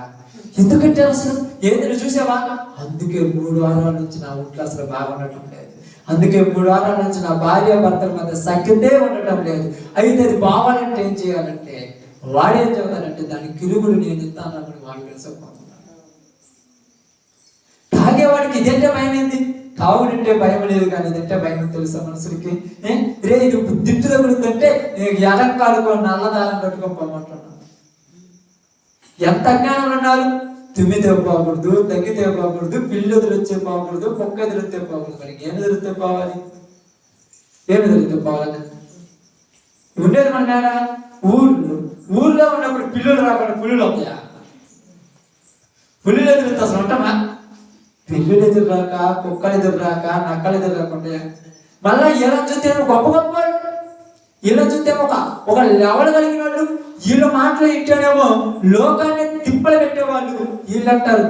ఎందుకంటే అసలు ఏదైనా చూసావా? అందుకే 3 వారాల నుంచి నా ఒంట్లో అసలు బాగుండటం లేదు. అందుకే 3 వారాల నుంచి నా భార్య భర్తల మధ్య సఖ్యతే ఉండటం లేదు. అయితే అది బావాలంటే ఏం చేయాలంటే వాడేం చెబుతానంటే దాని కిరుగులు నేను ఇస్తానప్పుడు వాడు వినసపోతున్నాడు. తాగేవాడికి ఇదంటే భయం ఏంది? తాగుడంటే భయం లేదు, కానీ ఇదంటే భయం తెలుసా మనుషులకి? రే ఇది దిట్టు తగులుతుంటే ఎడంకాడుకో నల్లదారం కట్టుకొని పోమంటున్నాను. ఎంత అజ్ఞానంలో ఉన్నారు. తుమ్మితే పోకూడదు, తగ్గితే పోకూడదు, పిల్లి ఎదురొచ్చే పోకూడదు, కుక్క ఎదురొస్తే పోకూడదు. మరి ఏమి ఎదురుతే పోవాలి? ఏమి ఎదురుతే పోవాలి? ఉండేది మన నాన్న ఊర్లో ఉన్నప్పుడు పిల్లులు రాకుండా పుల్లులు అవుతాయా? పుల్లులు ఎదురుతే అసలు ఉంటామా? పిల్లులు ఎదురు రాక, కుక్కలు ఎదురు రాక, నక్కలు ఎదురు రాకుండా మళ్ళా ఇలా చూస్తే గొప్ప గొప్ప ఇలా చూస్తే ఒక లెవెల్ కలిగిన వాళ్ళు వీళ్ళ మాటలు ఇట్టానేమో లోకాన్ని తిప్పలు పెట్టేవాళ్ళు వీళ్ళు అంటారు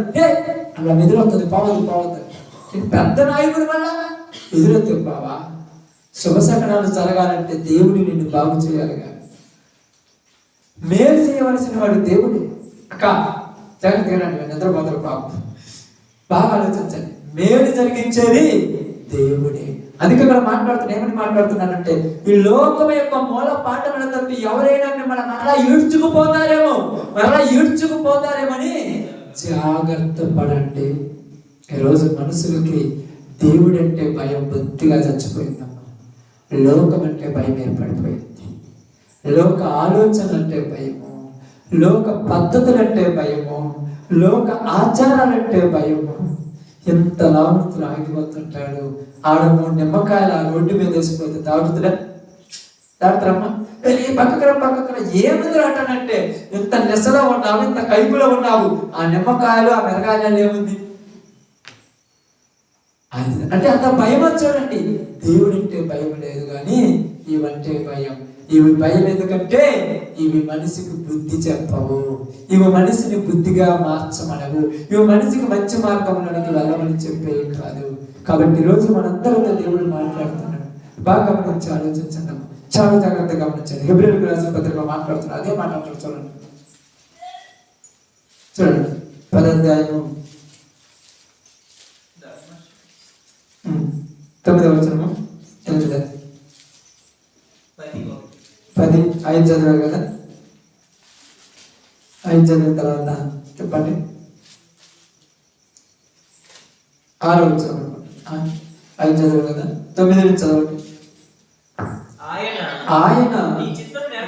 అలా ఎదురవుతుంది పోవద్దు. పెద్ద నాయకుడు వల్ల ఎదురవుతుంది బావా. శుభశకనాలు జరగాలంటే దేవుడు నిన్ను బాగు చేయాలి, కానీ మేలు చేయవలసిన వాడు దేవుడే. అక్క జాగ్రత్తగా నిద్రపోతారు బాబు, బాగా ఆలోచించండి. మేలు జరిగించేది దేవుడే. అందుకే ఇక్కడ ఏమని మాట్లాడుతున్నానంటే ఈ లోకం యొక్క మూల పాఠముల తప్పి ఎవరైనా మిమ్మల్ని మరలా ఈడ్చుకుపోతారేమని జాగ్రత్త పడండి. ఈరోజు మనుషులకి దేవుడు అంటే భయం బొత్తిగా చచ్చిపోయిందమ్మా. లోకం అంటే భయం ఏర్పడిపోయింది. లోక ఆలోచనలు అంటే భయము, లోక పద్ధతులంటే భయము, లోక ఆచారాలంటే భయము. ఎంత లాభంతో ఆగిపోతుంటాడు. ఆడ 3 నిమ్మకాయలు ఆ రోడ్డు మీద వేసిపోతే తాగుతారమ్మా పక్కన ఏముంది అంటానంటే ఇంత నెసలో ఉన్నావు, ఇంత కైపులో ఉన్నావు, ఆ నిమ్మకాయలు ఆ మిరగాయలు ఏముంది అంటే అంత భయం వచ్చాడండి. దేవుడంటే భయం లేదు, కానీ ఇవంటే భయం. ఇవి భయం ఎందుకంటే ఇవి మనిషికి బుద్ధి చెప్పవు, ఇవి మనిషిని బుద్ధిగా మార్చమనవు, ఇవి మనిషికి మంచి మార్గంలోనికి వెళ్ళమని చెప్పే కాదు. కాబట్టి ఈరోజు మనందరితో దేవుడు మాట్లాడుతున్నాడు. బాగా గమనించి ఆలోచించండి, చాలా జాగ్రత్తగా గమనించండి. హెబ్రీయులకు రాసిన పత్రికలో మాట్లాడుతున్నాడు, అదే మాట్లాడుతున్నాడు. చూడండి 10వ అధ్యాయం 9వ వచనము 10 చదివారు కదా, 5 చదివిన తర్వాత చెప్పండి 6వ వచనం 5 చదివారు కదా, 9 నుంచి చదవండి. ఆయన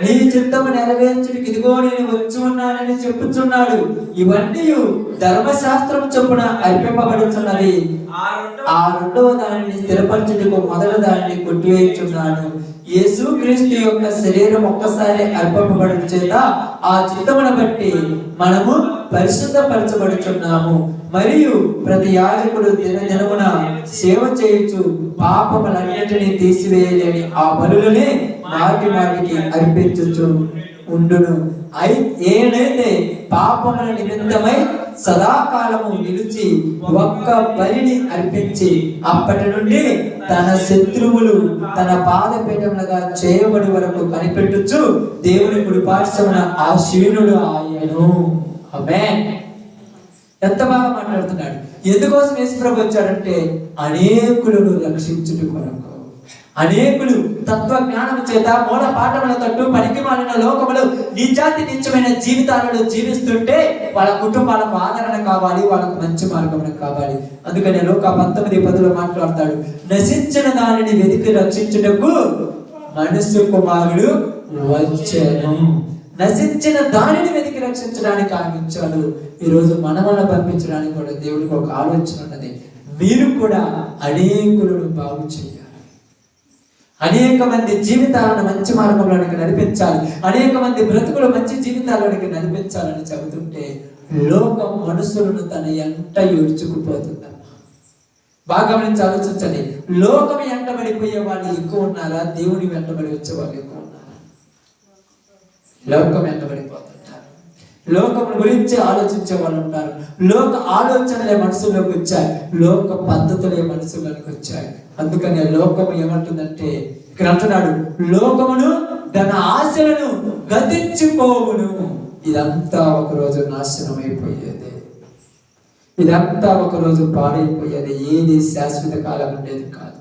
నీ చిత్తము నెరవేర్చుడికి ఇదిగో నేను వచ్చి ఉన్నానని చెప్పుచున్నాడు. ఇవన్నీ ధర్మశాస్త్రం చొప్పున అర్పింపబడుతున్నవి. ఆ 2వ దానిని స్థిరపరచుటకు మొదట దానిని కొట్టివేయుచున్నాను. యేసుక్రీస్తు యొక్క శరీరం ఒక్కసారి అర్పింపబడుట చేత ఆ చిత్తమును బట్టి మనము పరిశుద్ధపరచబడుచున్నాము. మరియు ప్రతి యాజకుడు దినదినమున సేవ చేయుచు పాపములన్నిటినీ తీసివేయలేని ఆ బలులనే మాటికి అర్పించుచు ఉండును. ఏదైతే పాపముల నిమిత్తమై సదాకాలము నిలిచి ఒక్క బలిని అర్పించి అప్పటి నుండి తన శత్రువులు తన పాదపీఠములుగా చేయబడి వరకు కనిపెట్టుచు దేవుని కుడి పార్శ్వమున ఆసీనుడు ఆయను. ఆమేన్. ఎంత బాగా మాట్లాడుతున్నాడు. ఎందుకోసం యేసుప్రభు వచ్చాడంటే అనేకులను రక్షించుట కొరకు. అనేకులు తత్వజ్ఞానం చేత మూల పాఠముల తట్టు పనికి మాలిన లోకములు నిజాతి నిత్యమైన జీవితాలను జీవిస్తుంటే వాళ్ళ కుటుంబాలకు ఆదరణ కావాలి, వాళ్ళకు మంచి మార్గములు కావాలి. అందుకని లోక 19:10 మాట్లాడతాడు, నశించిన దానిని వెతికి రక్షించుటకు మనుష్య కుమారుడు వచ్చాను. నశించిన దానిని వెతికి రక్షించడానికి ఆయన వచ్చాడు. ఈరోజు మనల్ని పంపించడానికి కూడా దేవుడికి ఒక ఆలోచన ఉన్నది. మీరు కూడా అనేకులను బాగు చేయాలి, అనేక మంది జీవితాలను మంచి మార్గంలోనికి నడిపించాలి, అనేక మంది బ్రతుకులు మంచి జీవితాల్లోనికి నడిపించాలని చెబుతుంటే లోకం మనుషులను తన ఎంట ఏడ్చుకుపోతుందమ్మా. బాగా గమనించి ఆలోచించండి. లోకం ఎంటబడిపోయే వాళ్ళు ఎక్కువ ఉన్నారా, దేవుని వెంటబడి వచ్చే వాళ్ళు ఎక్కువ ఉన్నారా? లోకం వెంటబడిపోతుంటారు. లోకం గురించి ఆలోచించే వాళ్ళు ఉంటారు. లోక ఆలోచనలే మనసులోకి వచ్చాయి, లోక పద్ధతులే మనసులోకి వచ్చాయి. అందుకని లోకము ఏమంటుందంటే ఇక్కడ అంటున్నాడు, లోకమును దాని ఆశలను గతించిపోవును. ఇదంతా ఒకరోజు నాశనం అయిపోయేది, ఇదంతా ఒకరోజు పాడైపోయేది. ఏది శాశ్వత కాలం ఉండేది కాదు.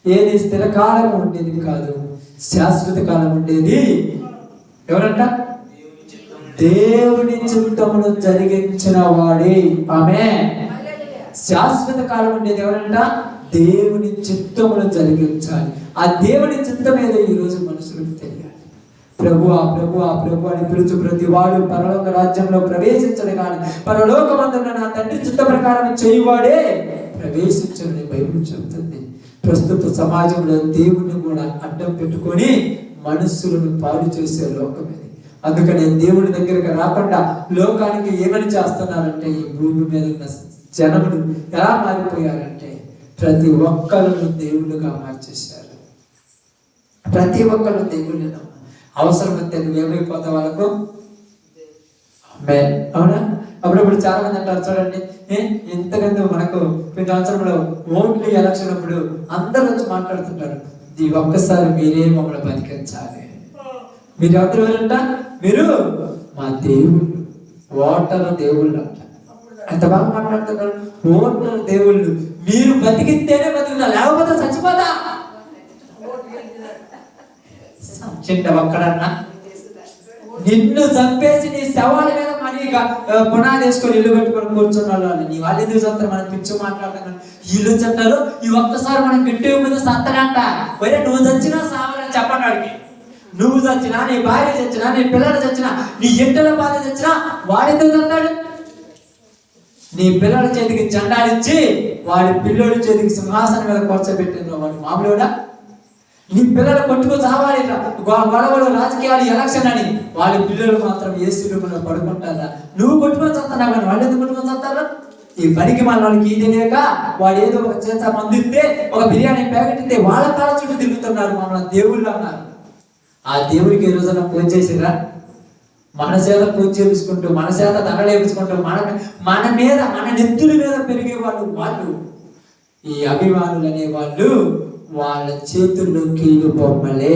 ఏది స్థిరకాలం ఉండేది కాదు, శాశ్వత కాలం ఉండేది ఎవరంట? దేవుని చిత్తమును జరిగించిన వాడే. ఆమె శాశ్వత కాలం ఉండేది ఎవరంట? దేవుని చిత్తమును జరిగించాలి. ఆ దేవుని చిత్తం ఏదో ఈ రోజు మనుషులకు తెలియాలి. ప్రభువా ప్రభువా ప్రభు అని పిలుచు ప్రతి వాడు పరలోక రాజ్యంలో ప్రవేశించడు కానీ పరలోకమందున్న నా తండ్రి చిత్త ప్రకారం చేయువాడే ప్రవేశించడని బైబిల్ చెబుతుంది. ప్రస్తుత సమాజంలో దేవుణ్ణి కూడా అడ్డం పెట్టుకొని మనుషులను పాడు చేసే లోకం ఇది. అందుకని దేవుడి దగ్గరకు రాకుండా లోకానికి ఏమని చేస్తున్నారంటే, ఈ భూమి మీద ఉన్న జనములు ఎలా మారిపోయారంటే ప్రతి ఒక్కరిని దేవుళ్ళుగా మార్చేశారు. ప్రతి ఒక్కరు దేవుళ్ళను అవసరమైతే నువ్వేమైపోతా వాళ్ళకు అవునా? అప్పుడప్పుడు చాలా మంది అంటారు చూడండి, ఎంతకంటే మనకు ప్రతి సంవత్సరంలో ఓట్లు ఎలక్షన్ అప్పుడు అందరూ వచ్చి మాట్లాడుతుంటారు, ఈ ఒక్కసారి మీరే మమ్మల్ని బతికించాలి. మీరు ఎవరంట? మీరు మా దేవుళ్ళు, ఓటరు దేవుళ్ళు అంట. ఎంత బాగా మాట్లాడుతున్నారు, ఓటరు దేవుళ్ళు. మీరు బతికితేనే బతుకుతా, లేకపోతే చచ్చిపోతా. చిన్న ఒక్కడన్నా నిన్ను చంపేసి నీ శవాల మీద మరి పునాది వేసుకొని ఇల్లు పెట్టుకొని కూర్చున్నాడు. నీ వాళ్ళు ఎందుకు చంపుతారు? మనం పిచ్చి మాట్లాడుతున్నాను. ఇల్లు చెప్తారు, ఈ ఒక్కసారి మనం గట్టి మీద సత్తడంట. వరే నువ్వు చచ్చినా సావాలని చెప్పండి వాడికి. నువ్వు చచ్చినా, నీ భార్య చచ్చినా, నీ పిల్లలు చచ్చినా, నీ ఇంటిల బాధ చచ్చినా వాడెందుకు చంపాడు? నీ పిల్లల చేతికి జెండాలిచ్చి వాడి పిల్లోడి చేతికి సింహాసనం మీద కూర్చోబెట్టిన వాడు మామూలుడా? నీ పిల్లలు కొట్టుకు చావాలి, గొడవలు, రాజకీయాలు, ఎలక్షన్ అని వాళ్ళ పిల్లలు మాత్రం ఏసీ రూపంలో పడుకుంటారా? నువ్వు కొట్టుకొని చస్తున్నావు కానీ వాళ్ళు ఎందుకు కొట్టుకొని చస్తారు? ఈ పనికి మన వాళ్ళకి ఇది లేక వాడు ఏదో ఒక చేత మందిస్తే, ఒక బిర్యానీ ప్యాకెట్ ఇస్తే వాళ్ళ కాళ్ళ చుట్టూ తిరుగుతున్నారు. మమ్మల్ని దేవుళ్ళు అన్నారు. ఆ దేవుడికి ఈ రోజున పూజ చేసిరా? మన చేత పూజ చేపించుకుంటూ, మన చేత దండలు వేపించుకుంటూ, మన మీద, మన నెత్తుల మీద పెరిగే వాళ్ళు ఈ అభిమానులు అనే వాళ్ళు వాళ్ళ చేతుల్లో కీలు బొమ్మలే.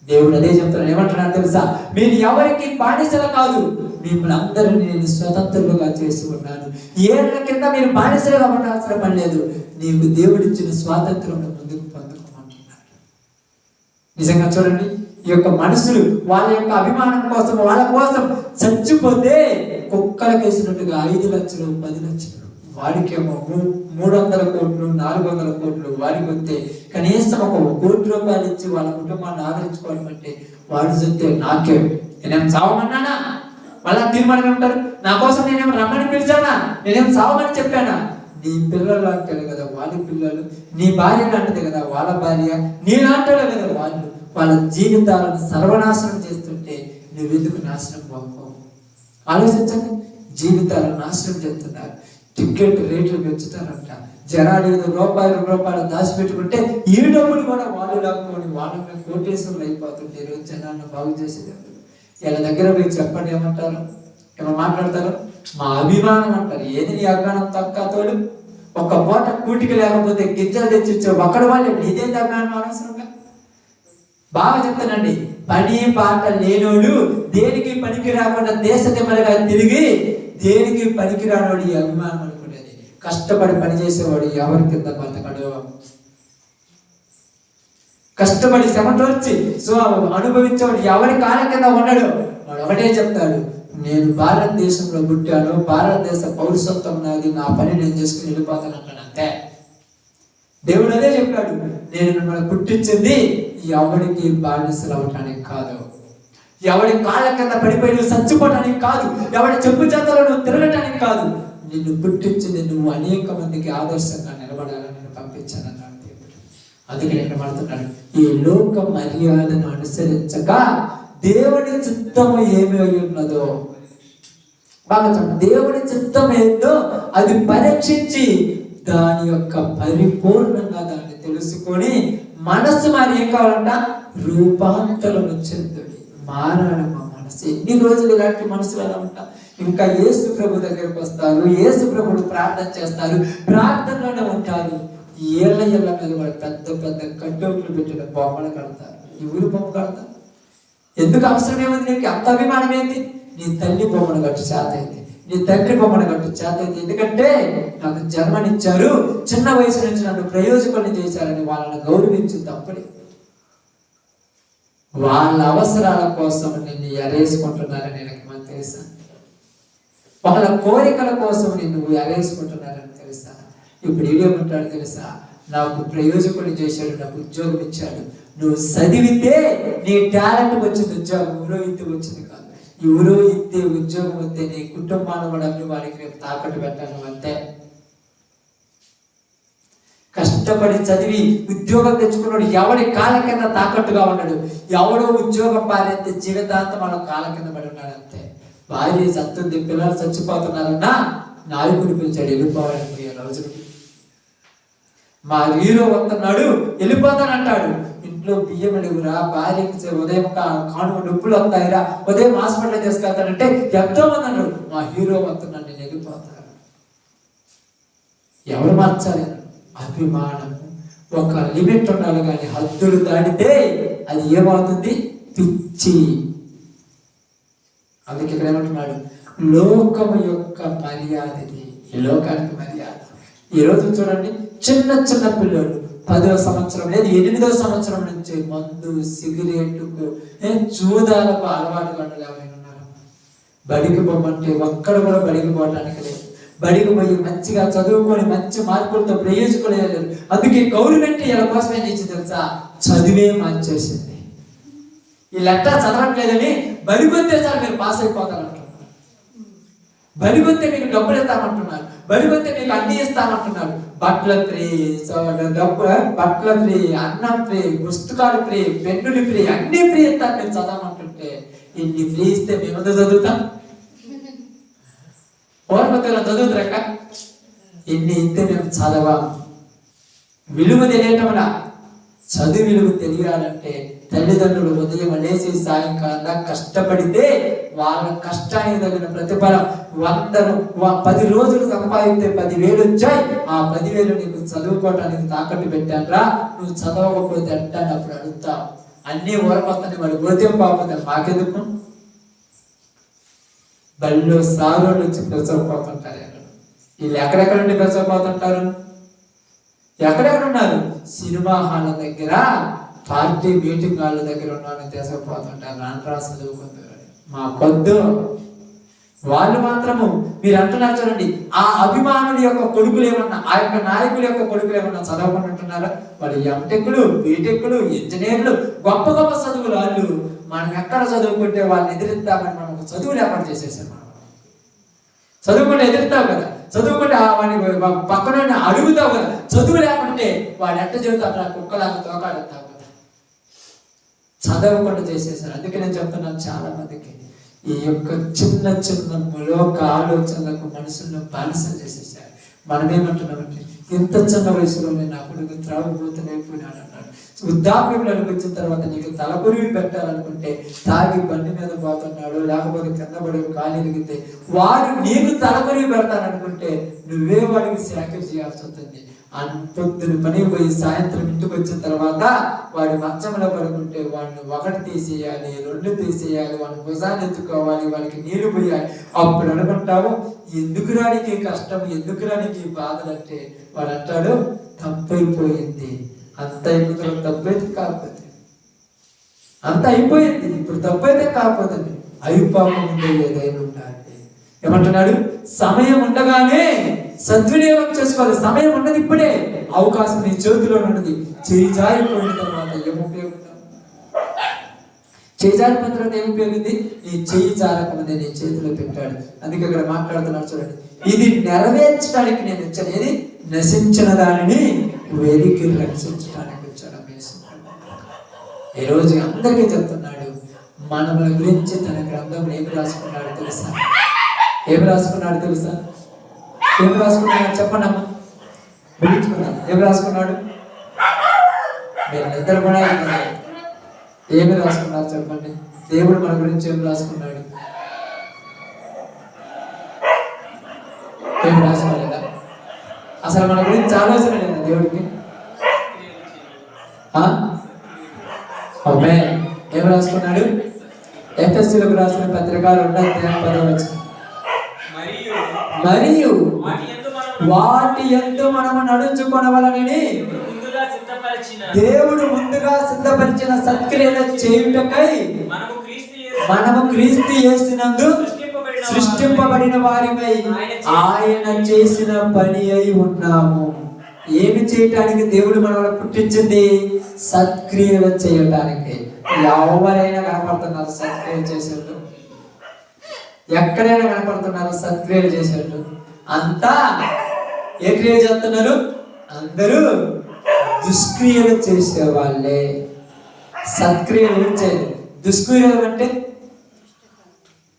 దేవుడు అదే చెప్తాను. ఏమంటున్నాడు తెలుసా? మీరు ఎవరికి బానిసలు కాదు, మిమ్మల్ని అందరినీ నేను స్వతంత్రులుగా చేసి ఉన్నాను. ఏళ్ల కింద మీరు బానిసలుగా ఉండాల్సిన పని లేదు. నీకు దేవుడిచ్చిన స్వాతంత్రం ముందుకు పొందుకోమంటున్నాడు. నిజంగా చూడండి, ఈ యొక్క మనుషులు వాళ్ళ యొక్క అభిమానం కోసం, వాళ్ళ కోసం చచ్చిపోతే కుక్కలకు వేసినట్టుగా 5 లక్షలు 10 లక్షలు, వాడికేమో 300 కోట్లు 400 కోట్లు వాడికి వస్తే కనీసం ఒక ₹1 కోటి ఇచ్చి వాళ్ళ కుటుంబాన్ని ఆదరించుకోవడం అంటే వాడు చెప్తే నాకే నేనేం చావమన్నానా? వాళ్ళ తీర్మానం ఉంటారు, నా కోసం నేనేం రమ్మని పిలిచానా? నేనేం చావమని చెప్పానా? నీ పిల్లలు అంటారు కదా వాళ్ళ పిల్లలు, నీ భార్య లాంటిది కదా వాళ్ళ భార్య, నీ లాంటి కదా వాళ్ళు. వాళ్ళ జీవితాలను సర్వనాశనం చేస్తుంటే నువ్వెందుకు నాశనం పోతావు? ఆలోచించండి. జీవితాలను నాశనం చేస్తున్నారు. టికెట్ రేట్లు పెంచుతారంట. జనాలు ₹1 దాచిపెట్టుకుంటే ఈ డబ్బులు కూడా వాళ్ళు లాక్కొని వాళ్ళని కోటేశ్వరులు అయిపోతుంటే ఈరోజు జనాలను బాగు చేసేది. ఇలా దగ్గర పోయి చెప్పండి, ఏమంటారు? ఏమో మాట్లాడతారు, మా అభిమానం అంటారు. ఏది నీ అభిమానం తక్కువతోడు? ఒక పూట కూటికి లేకపోతే గింజలు తెచ్చిచ్చావు ఒక్కడ వాళ్ళే, నీదేంటి అభిమానం అనవసరంగా? బాగా చెప్తానండి, పని పాట లేనోడు దేనికి పనికి రాకుండా దేశ తిమ్మలుగా తిరిగి దేనికి పనికి రానోడు ఈ అభిమానం అనుకునేది. కష్టపడి పనిచేసేవాడు ఎవరి కింద బతకడు? కష్టపడి శ్రమతోర్చి అనుభవించేవాడు ఎవరి కాళ్ళ కింద ఉండడు. వాడు ఒకటే చెప్తాడు, నేను భారతదేశంలో పుట్టాను, భారతదేశ పౌరసత్వం నాది, నా పని నేను చేసుకుని వెళ్ళిపోతాను అంటాడు. అంతే. దేవుడు అదే చెప్పాడు, నేను మిమ్మల్ని పుట్టించింది ఎవరికి బానిసలు అవటానికి కాదు, ఎవడి కాళ్ళ కింద పడిపోయి నువ్వు చచ్చిపోవటానికి కాదు, ఎవడి చెప్పు చేతలో నువ్వు తిరగటానికి కాదు. నిన్ను పుట్టించింది నువ్వు అనేక మందికి ఆదర్శంగా నిలబడాలని నేను పంపించాను అన్నాడు దేవుడు. అందుకే నేను పడుతున్నాడు, ఈ లోక మర్యాదను అనుసరించక దేవుడి చిత్తము ఏమి అయి ఉన్నదో బాగా దేవుడి చిత్తం ఏందో అది పరీక్షించి దాని యొక్క పరిపూర్ణంగా దాన్ని తెలుసుకొని మనసు మరి ఏం కావాలంట? రూపాంతరం చెందుడి, మారాలి మా మనసు. ఎన్ని రోజులు ఇలాంటి మనసులు ఎలా ఉంటా? ఇంకా యేసు ప్రభు దగ్గరకు వస్తారు, యేసు ప్రభుడు ప్రార్థన చేస్తారు, ప్రార్థనలోనే ఉంటారు. ఏళ్ళ మీద వాళ్ళు పెద్ద పెద్ద కట్టోట్లు పెట్టిన బొమ్మలు కడతారు. ఎవరు బొమ్మ కడతారు? ఎందుకు అవసరం ఏముంది నీకు? అంత అభిమానం ఏంటి? నీ తల్లి బొమ్మను కట్టు చేత అయింది, నీ తండ్రి బొమ్మను కట్టు చేతైతే, ఎందుకంటే నాకు జన్మనిచ్చారు, చిన్న వయసు నుంచి నన్ను ప్రయోజకుల్ని చేశారని వాళ్ళని గౌరవించు తప్పని. వాళ్ళ అవసరాల కోసం నిన్ను ఎరేసుకుంటున్నారని నాకు తెలుసా? వాళ్ళ కోరికల కోసం నిన్ను ఎరేసుకుంటున్నారని తెలుసా? ఇప్పుడు ఏమంటాడు తెలుసా? నాకు ప్రయోజకుడు చేశాడు, నాకు ఉద్యోగం ఇచ్చాడు. నువ్వు చదివితే నీ టాలెంట్ వచ్చింది ఉద్యోగం, ఊరో ఇత్తే వచ్చింది కాదు. ఎవరో ఇత్తే ఉద్యోగం వస్తే నీ కుటుంబాన్ని కూడా వాడికి రేపు తాకట్టు పెట్టాను అంతే. కష్టపడి చదివి ఉద్యోగం తెచ్చుకున్నాడు ఎవడి కాళ్ళ కింద తాకట్టుగా ఉన్నాడు. ఎవడో ఉద్యోగం పారేస్తే జీవితాంతం మన కాళ్ళ కింద పడి ఉన్నాడు అంతే. భార్య చస్తుంది, పిల్లలు చచ్చిపోతున్నారన్నా నాయకుడు పిలిచాడు, వెళ్ళిపోవాలని పోయే రోజులు. మా హీరో వస్తున్నాడు, వెళ్ళిపోతానంటాడు. ఇంట్లో బియ్యం లేవురా, భార్యకి ఉదయం కానుక నొప్పులు వస్తాయిరా, ఉదయం హాస్పిటల్ తీసుకెళ్తానంటే ఎంతో మంది అన్నాడు, మా హీరో వస్తున్నాడు నేను వెళ్ళిపోతాను. ఎవరు మార్చాలి? అభిమానం. ఒక లిమిట్ ఉండాలి, కానీ హద్దులు దాటితే అది ఏమవుతుంది? పిచ్చి. అందుకే ఇక్కడ ఏమంటున్నాడు? లోకము యొక్క మర్యాదది, ఈ లోకానికి మర్యాద. ఈరోజు చూడండి, చిన్న చిన్న పిల్లలు 10వ సంవత్సరం లేదు 8వ సంవత్సరం నుంచి మందు, సిగరెట్కు, చూదాలకు అలవాటు పడ్డలు ఎవరైనా ఉన్నారు? బడికి పోమంటే ఒక్కడు కూడా బడికి పోవడానికి లేదు. బడికి పోయి మంచిగా చదువుకొని మంచి మార్కులతో ప్రయోజకులు. అందుకే గవర్నమెంట్ ఇలా కోసం ఏం చేసి తెలుసా? చదివే మార్చేసింది. ఈ లెక్క చదవట్లేదని బడికొస్తే చాలు మీరు పాస్ అయిపోతారంటున్నారు. బడికొస్తే మీకు డబ్బులు ఇస్తామంటున్నారు, బడికొస్తే మీకు అన్ని ఇస్తామంటున్నారు. బట్టల ఫ్రీ, బట్టల ఫ్రీ, అన్నం ఫ్రీ, పుస్తకాలు ఫ్రీ, పెన్నులు ఫ్రీ, అన్ని ఫ్రీ ఇస్తారు మేము చదవమంటుంటే. ఇన్ని ఫ్రీ ఇస్తే మేము చదువుతాం? ఓర్మతలో చదువుతారక్క. ఇన్ని ఇస్తే మేము చదవా. విలువ తెలియటంలా. చదువు విలువ తెలియాలంటే తల్లిదండ్రులు ఉదయం లేచి సాయంకాలం కష్టపడితే వాళ్ళ కష్టానికి తగిన ప్రతిఫలం 10 రోజులు సంపాదిస్తే 10,000 వచ్చాయి. ఆ 10,000 నీకు చదువుకోవటానికి తాకట్టు పెట్టానరా, నువ్వు చదవకపోతే అంటాను. అప్పుడు అడుగుతావు, అన్ని ఓరమొత్తాన్ని వాడు పోతే పాపం మాకెందుకు? బళ్ళు సారోళ్ళు వచ్చి పిలిచకపోతుంటారు. వీళ్ళు ఎక్కడెక్కడ నుండి పిలిచకపోతుంటారు? ఎక్కడెక్కడ ఉన్నారు? సినిమా హాల్ దగ్గర, పార్టీ మీటింగ్ హాల్ దగ్గర ఉన్నారని తీసుకుపోతుంటారు. రాంట్రా చదువుకుంటారు. మా కొద్దు వాళ్ళు మాత్రము మీరు అంటున్నారు చూడండి, ఆ అభిమానుల యొక్క కొడుకులు ఏమన్నా, ఆ యొక్క నాయకుల యొక్క కొడుకులు ఏమన్నా చదవకుంటున్నారా? వాళ్ళు ఎంటెక్లు, బీటెక్లు, ఇంజనీర్లు, గొప్ప గొప్ప చదువులు. వాళ్ళు మనం ఎక్కడ చదువుకుంటే వాళ్ళని ఎదిరిద్దామని మనం చదువులు ఏర్పాటు చేసేసాం. మనం చదువుకుంటే ఎదురుతావు కదా, చదువుకుంటే వాడిని పక్కన అడుగుతావు కదా. చదువు లేకుంటే వాడు ఎట్ట చెబుతాడు? కుక్కలాగా తోకాడుతావు కదా. చదవకుండా చేసేసారు. అందుకే నేను చెప్తున్నాను, చాలా మందికి ఈ యొక్క చిన్న చిన్న లోక ఆలోచనలకు మనసులను బానిసం చేసేసారు. మనమేమంటున్నామంటే, ఇంత చిన్న వయసులోనే నా కొడుకు త్రాగుబోతునైపోయినాడు అన్నాడు. వృద్ధాప్యంలోకి వచ్చిన తర్వాత నీకు తలకొరివి పెట్టాలనుకుంటే తాగి బండి మీద పోతున్నాడు, లేకపోతే కింద పడి కాలు ఎరిగితే వాడు నీకు తలకొరివి పెడతాననుకుంటే నువ్వే వాడికి సేకరి చేయాల్సి ఉంటుంది. పొద్దున పని పోయి సాయంత్రం ఇంటికి వచ్చిన తర్వాత వాడి మంచంలో పడుకుంటే వాడిని 1 తీసేయాలి, 2 తీసేయాలి, వాడిని భుజాన్ని ఎత్తుకోవాలి, వాడికి నీళ్లు పోయాలి. అప్పుడు అనుకుంటావు, ఎందుకు రానికి కష్టం, ఎందుకు రానికి బాధలు అంటే వాడు అంటాడు, తప్పైపోయింది. అంత అయిపోతుంది, తప్పైతే కాకపోతే అంత అయిపోయింది. ఇప్పుడు తప్పైతే కాకపోతే అయిపోకుండా ఏదైనా ఉండాలి. ఏమంటున్నాడు? సమయం ఉండగానే సద్వినియోగం చేసుకోవాలి. సమయం ఉన్నది ఇప్పుడే, అవకాశం నీ చేతిలో ఉన్నది. చేయి జారిపోయిన తర్వాత ఏం ఉపయోగం? చేయి జారిపోయిన తర్వాత ఏం ఉపయోగింది? నీ చేయి జారకముందే నీ చేతిలో పెట్టాడు. అందుకే ఇక్కడ మాట్లాడుతున్నాడు చూడండి, ఇది నెరవేర్చడానికి నేను వచ్చాను. ఏది? నశించిన దానిని వెలికి రక్షించడానికి వచ్చాడు. ఈరోజు అందరికీ చెప్తున్నాడు, మనముల గురించి తన గ్రంథంలో ఏమి రాసుకున్నాడు తెలుసా? ఏమి రాసుకున్నాడు తెలుసా? ఏమి రాసుకున్నాడు చెప్పండి అమ్మా, ముగించుకున్నాడు. ఏమి రాసుకున్నాడు? మీరు నిద్ర కూడా ఏమి రాసుకున్నారు చెప్పండి? దేవుడు మన గురించి ఏమి రాసుకున్నాడు? ఏమి రాసుకోలేదా? అసలు మన గురించి ఆలోచన లేదా దేవుడికి? ఏమి రాసుకున్నాడు? ఎఫ్ఎస్సీలకు రాసిన పత్రిక 2వ అధ్యాయం 10వ వచనం. మరియు వాటి యందు వాటి యందు మనము నడుచుకొనవలనని ముందుగా సిద్ధపరిచిన దేవుడు ముందుగా సిద్ధపరిచిన సత్క్రియలు చేయుటకై మనము క్రీస్తు యేసు మనము క్రీస్తు యేసునందు సృష్టింపబడిన వారిపై ఆయన చేసిన పని అయి ఉన్నాము. ఏమి చేయటానికి దేవుడు మనల్ని పుట్టించింది? సత్క్రియలు చేయటానికి. ఎవరైనా కనపడుతున్నారు సత్క్రియలు చేసేట్టు? ఎక్కడైనా కనపడుతున్నారు సత్క్రియలు చేసేట్టు? అంతా ఏ క్రియలు చేస్తున్నారు? అందరూ దుష్క్రియలు చేసే వాళ్ళే. సత్క్రియలు చేయలేదు. దుష్క్రియలు అంటే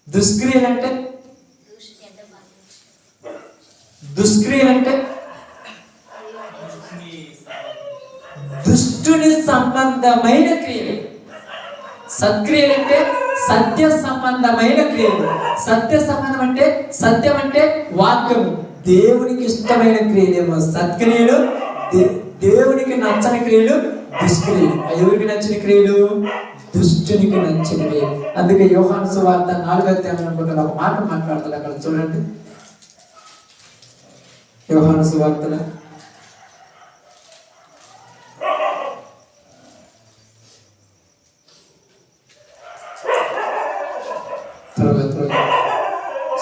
దుష్క్రియలు అంటే దుష్టుని సంబంధమైన క్రియలు. సత్క్రియలు అంటే సత్య సంబంధమైన క్రియలు. సత్య సంబంధం అంటే సత్యం అంటే వాక్యము. దేవునికి ఇష్టమైన క్రియలేమో సత్క్రియలు, దేవునికి నచ్చని క్రియలు దుష్క్రియలు. ఎవరికి నచ్చిన క్రియలు? దుష్టునికి నచ్చినవి. అందుకే యోహాను సువార్త 4వ అధ్యాయంలో ఒక మాట మాట్లాడతాడు. అక్కడ చూడండి, యోహాను సువార్తలో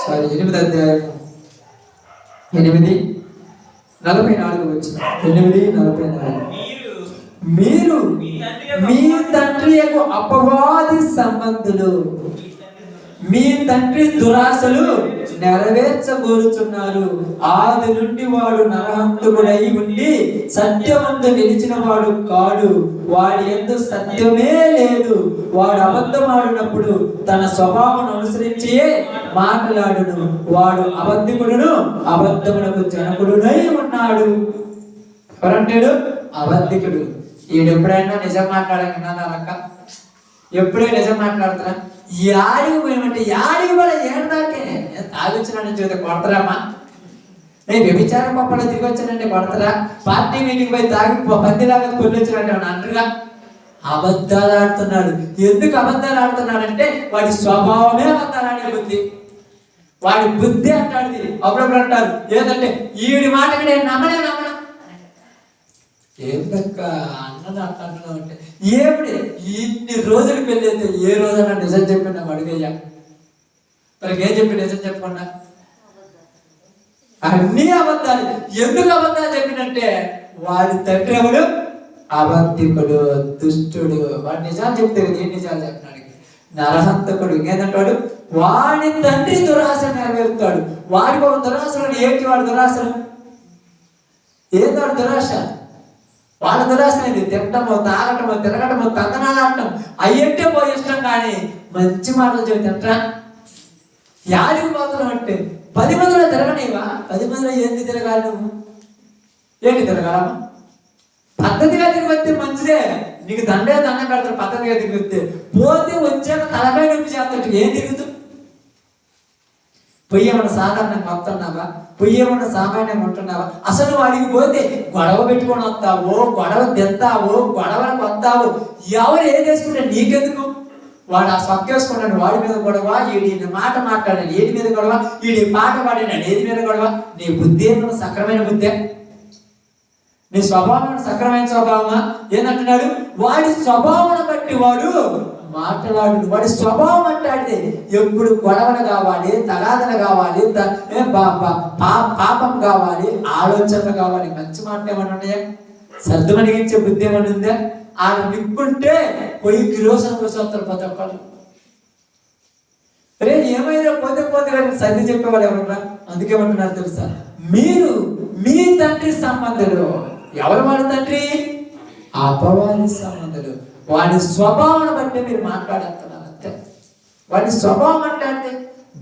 సారీ 8వ అధ్యాయం 8:44 వచ్చిన 8:44 మీరు మీ తండ్రి యొక్క అపవాది సంబంధులు, మీ తండ్రి దురాశలు నెరవేర్చగోరుచున్నారు. ఆది నుండి వాడు నరహంతకుడై ఉండి సత్యమందు నిలిచిన వాడు కాడు. వాడి యందు సత్యమే లేదు. వాడు అబద్ధమాడినప్పుడు తన స్వభావం అనుసరించి మాట్లాడును. వాడు అబద్ధికుడును, అబద్ధమునకు జనకుడునై ఉన్నాడు. ఎవరంటాడు? అబద్ధికుడు. ఈడు ఎప్పుడైనా నిజం మాట్లాడక ఎప్పుడే నిజం మాట్లాడుతున్నా యాడికి పోయినట్టే యాడికి కూడా ఏడదాకే తాగొచ్చినా చూస్తే కొడతారామా? నేను వ్యభిచారం పప్పలో తిరిగి వచ్చానంటే కొడతారా? పార్టీ మీటింగ్ పోయి తాగి పందిలాగా కొల్లి వచ్చినట్టు అంటారుగా. అబద్ధాలు ఆడుతున్నాడు. ఎందుకు అబద్ధాలు ఆడుతున్నాడంటే వాడి స్వభావమే అబద్ధాలు ఆడే బుద్ధి. వాడి బుద్ధి అంటాడు. అప్పుడప్పుడు అంటారు ఏంటంటే ఈడి మాటకి నేను నమ్మనే నమ్మను. ఏంటక్క అన్నది అంటున్నావు అంటే ఏమిటి ఇన్ని రోజులు పెళ్ళి అయితే ఏ రోజైనా నిజం చెప్పిన అడిగయ్యా? మరి ఏం చెప్పి నిజం చెప్పకుండా అన్ని అబద్ధాలు. ఎందుకు అబద్ధాలు చెప్పినంటే వాడి తండ్రి ఎవడు? అబద్ధికుడు, దుష్టుడు. వాడు నిజాలు చెప్తే ఏం నిజాలు చెప్పినాడు? నరహంతకుడు. ఇంకేంటంటాడు? వాడి తండ్రి దురాశ నెరవేరుతాడు. వాడికి ఒక దురాశలు. ఏంటి వాడి దురాశలు? ఏందాడు దురాశ? వాళ్ళ దురాశ తిట్టము, తాగటము, తిరగటము, తందనాలు ఆడటం అయ్యంటే పోయి ఇష్టం. కానీ మంచి మాటలు చెబుతుంటా యాడికి పోతున్నావు అంటే 10 మందిలో తిరగనేవా? 10 మందిలో ఏంటి తిరగాలి? నువ్వు ఏంటి తిరగాలమ్మా? పద్ధతిగా తిరిగితే మంచిదే. నీకు దండం పెడతారు. పద్ధతిగా తిరిగితే పోతే వచ్చాక తలకాయ నొప్పి చేస్తాడు. ఏం తిరుగుతూ పొయ్యేమన్నా సాధారణంగా వస్తున్నావా? పొయ్యేమన్నా సామాన్యంగా ఉంటున్నావా? అసలు వాడికి పోతే గొడవ పెట్టుకొని వస్తావో, గొడవ తెస్తావో, గొడవలకు వస్తావో. ఎవరు ఏది వేసుకుంటే నీకెందుకు? వాడు ఆ సొక్కేసుకున్నాడు, వాడి మీద గొడవ. ఈడి మాట మాట్లాడాడు, ఏది మీద గొడవ. ఈడి పాట పాడినాడు, ఏది మీద గొడవ. నీ బుద్ధి ఏమన్నా సక్రమైన బుద్ధే? నీ స్వభావం సక్రమైన స్వభావమా? ఏంటంటున్నాడు? వాడి స్వభావం బట్టి వాడు మాట్లాడు. వాడి స్వభావం అంటాడితే ఎప్పుడు గొడవలు కావాలి, తగాదలు కావాలి, పాపం కావాలి, ఆలోచనలు కావాలి. మంచి మాటలు ఏమన్నా ఉన్నాయా? సర్దుమణిగించే బుద్ధి ఏమన్నా ఉందా? ఆయన నిప్పుంటే పోయి కిరోసన కూర్చొస్తారు ప్రతి ఒక్కరు. రే ఏమైనా పోతే సర్ది చెప్పేవాళ్ళు ఎవరన్నా? అందుకేమంటున్నారు తెలుసా? మీరు మీ తండ్రి సంబంధులు. ఎవరు వాడి తండ్రి? అపవాది సంబంధులు. వాడి స్వభావం బట్టి మీరు మాట్లాడేస్తున్నారు అంతే. వాడి స్వభావం అంటే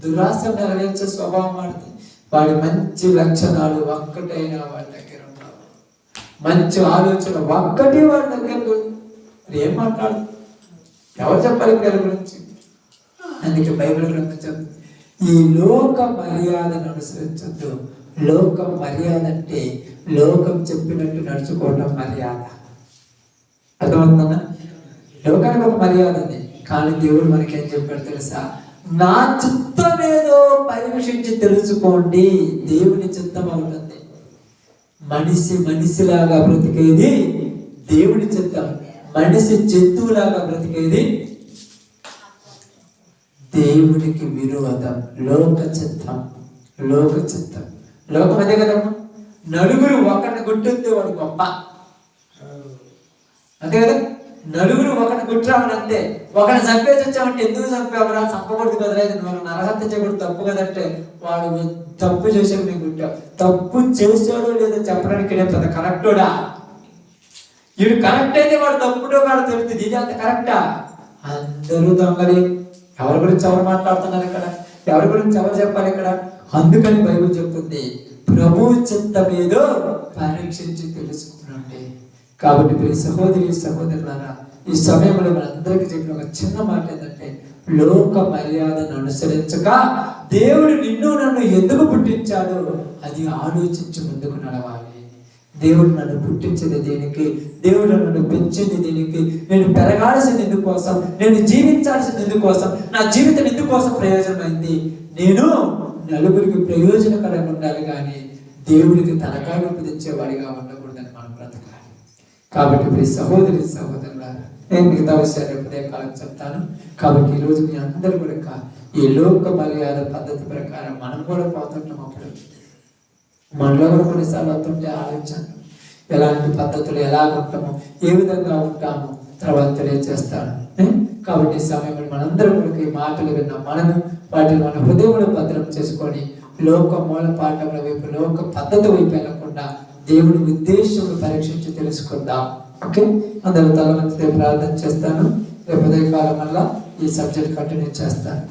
దురాశ నెరవేర్చే స్వభావం ఆడితే వాడి మంచి లక్షణాలు ఒక్కటైనా వాడి దగ్గర ఉన్నావు. మంచి ఆలోచన ఒక్కటి వాడి దగ్గర మరి ఏం మాట్లాడు? ఎవరు చెప్పాలి వీళ్ళ గురించి? అందుకే బైబిల్ గ్రంథం చెప్తుంది, ఈ లోక మర్యాదను అనుసరించద్దు. లోకం మర్యాద అంటే లోకం చెప్పినట్టు నడుచుకోవటం మర్యాద. అర్థమవుతుందన్నా? లోకానికి ఒక మర్యాద ఉంది. కానీ దేవుడు మనకేం చెప్పాడు తెలుసా? నా చిత్తం ఏదో పరీక్షించి తెలుసుకోండి. దేవుని చిత్తం అవుతుంది. మనిషిలాగా బ్రతికేది దేవుని చిత్తం, మనిషి జంతువులాగా బ్రతికేది దేవునికి విరోధం. లోక చిత్తం. లోకం అదే కదమ్మా. నలుగురు ఒకరిని గుర్తుంటే వాడు గొప్ప, అంతే కదా. నలుగురు ఒకరిని గుర్తురావని అంతే. ఒకరిని చంపేసి వచ్చామంటే ఎందుకు చంపేవరా, చంపకూడదు కదరా, ఇది నువ్వు నరహత్య చేయకూడదు, తప్పు కదంటే వాడు తప్పు చేసాడు, నీకు గుట్టావు. తప్పు చేసాడో లేదో చెప్పడానికి పెద్ద కరెక్టోడా? వీడు కరెక్ట్ అయితే వాడు తప్పుడో వాడు తెలుస్తుంది. ఇది అంత కరెక్టా? అందరూ దొంగలే. ఎవరి గురించి ఎవరు మాట్లాడుతున్నారు ఇక్కడ? ఎవరి గురించి ఎవరు చెప్పాలి ఇక్కడ? అందుకని బైబిల్ చెప్తుంది, ప్రభు చిత్తం ఏదో పరీక్షించి తెలుసుకున్నాండి. కాబట్టి ప్రియ సహోదరులారా, ఈ సమయంలో మనందరికీ చెప్పిన ఒక చిన్న మాట ఏంటంటే, లోక మర్యాదను అనుసరించక దేవుడు నిన్ను నన్ను ఎందుకు పుట్టించాడు అది ఆలోచించి ముందుకు నడవాలి. దేవుడు నన్ను పుట్టించింది దేనికి? దేవుడు నన్ను పెంచింది దేనికి? నేను పెరగాల్సింది ఎందుకోసం? నేను జీవించాల్సింది ఎందుకోసం? నా జీవితం ఎందుకోసం ప్రయోజనమైంది? నేను నలుగురికి ప్రయోజనకరంగా ఉండాలి కానీ దేవుడికి తలకాయ నొప్పి తెచ్చేవాడిగా ఉండకూడదని మనం బ్రతకాలి. కాబట్టి ప్రియ సహోదరులారా, నేను మిగతా విషయాలు ఉదయకాలం చెప్తాను. కాబట్టి ఈరోజు మీ అందరూ కూడా ఈ లోక మర్యాద పద్ధతి ప్రకారం మనం కూడా పోతుంటాం. అప్పుడు మనలో కూడా కొన్నిసార్లు అవుతుంటే ఆలోచన, ఎలాంటి పద్ధతులు ఎలా ఉంటామో, ఏ విధంగా ఉంటామో తర్వాత తెలియజేస్తాను. కాబట్టి ఈ సమయంలో మనందరం కూడా ఈ మాటలు విన్నాం. మనము వాటిని మన హృదయంలో భద్రం చేసుకొని లోక మూల పాఠముల వైపు, లోక పద్ధతి వైపు వెళ్ళకుండా దేవుడి ఉద్దేశం పరీక్షించి తెలుసుకుందాం. ఓకే, అందరూ తల వంచితే ప్రార్థన చేస్తాను. రేపు ఉదయకాలం వల్ల ఈ సబ్జెక్ట్ కంటిన్యూ చేస్తాను.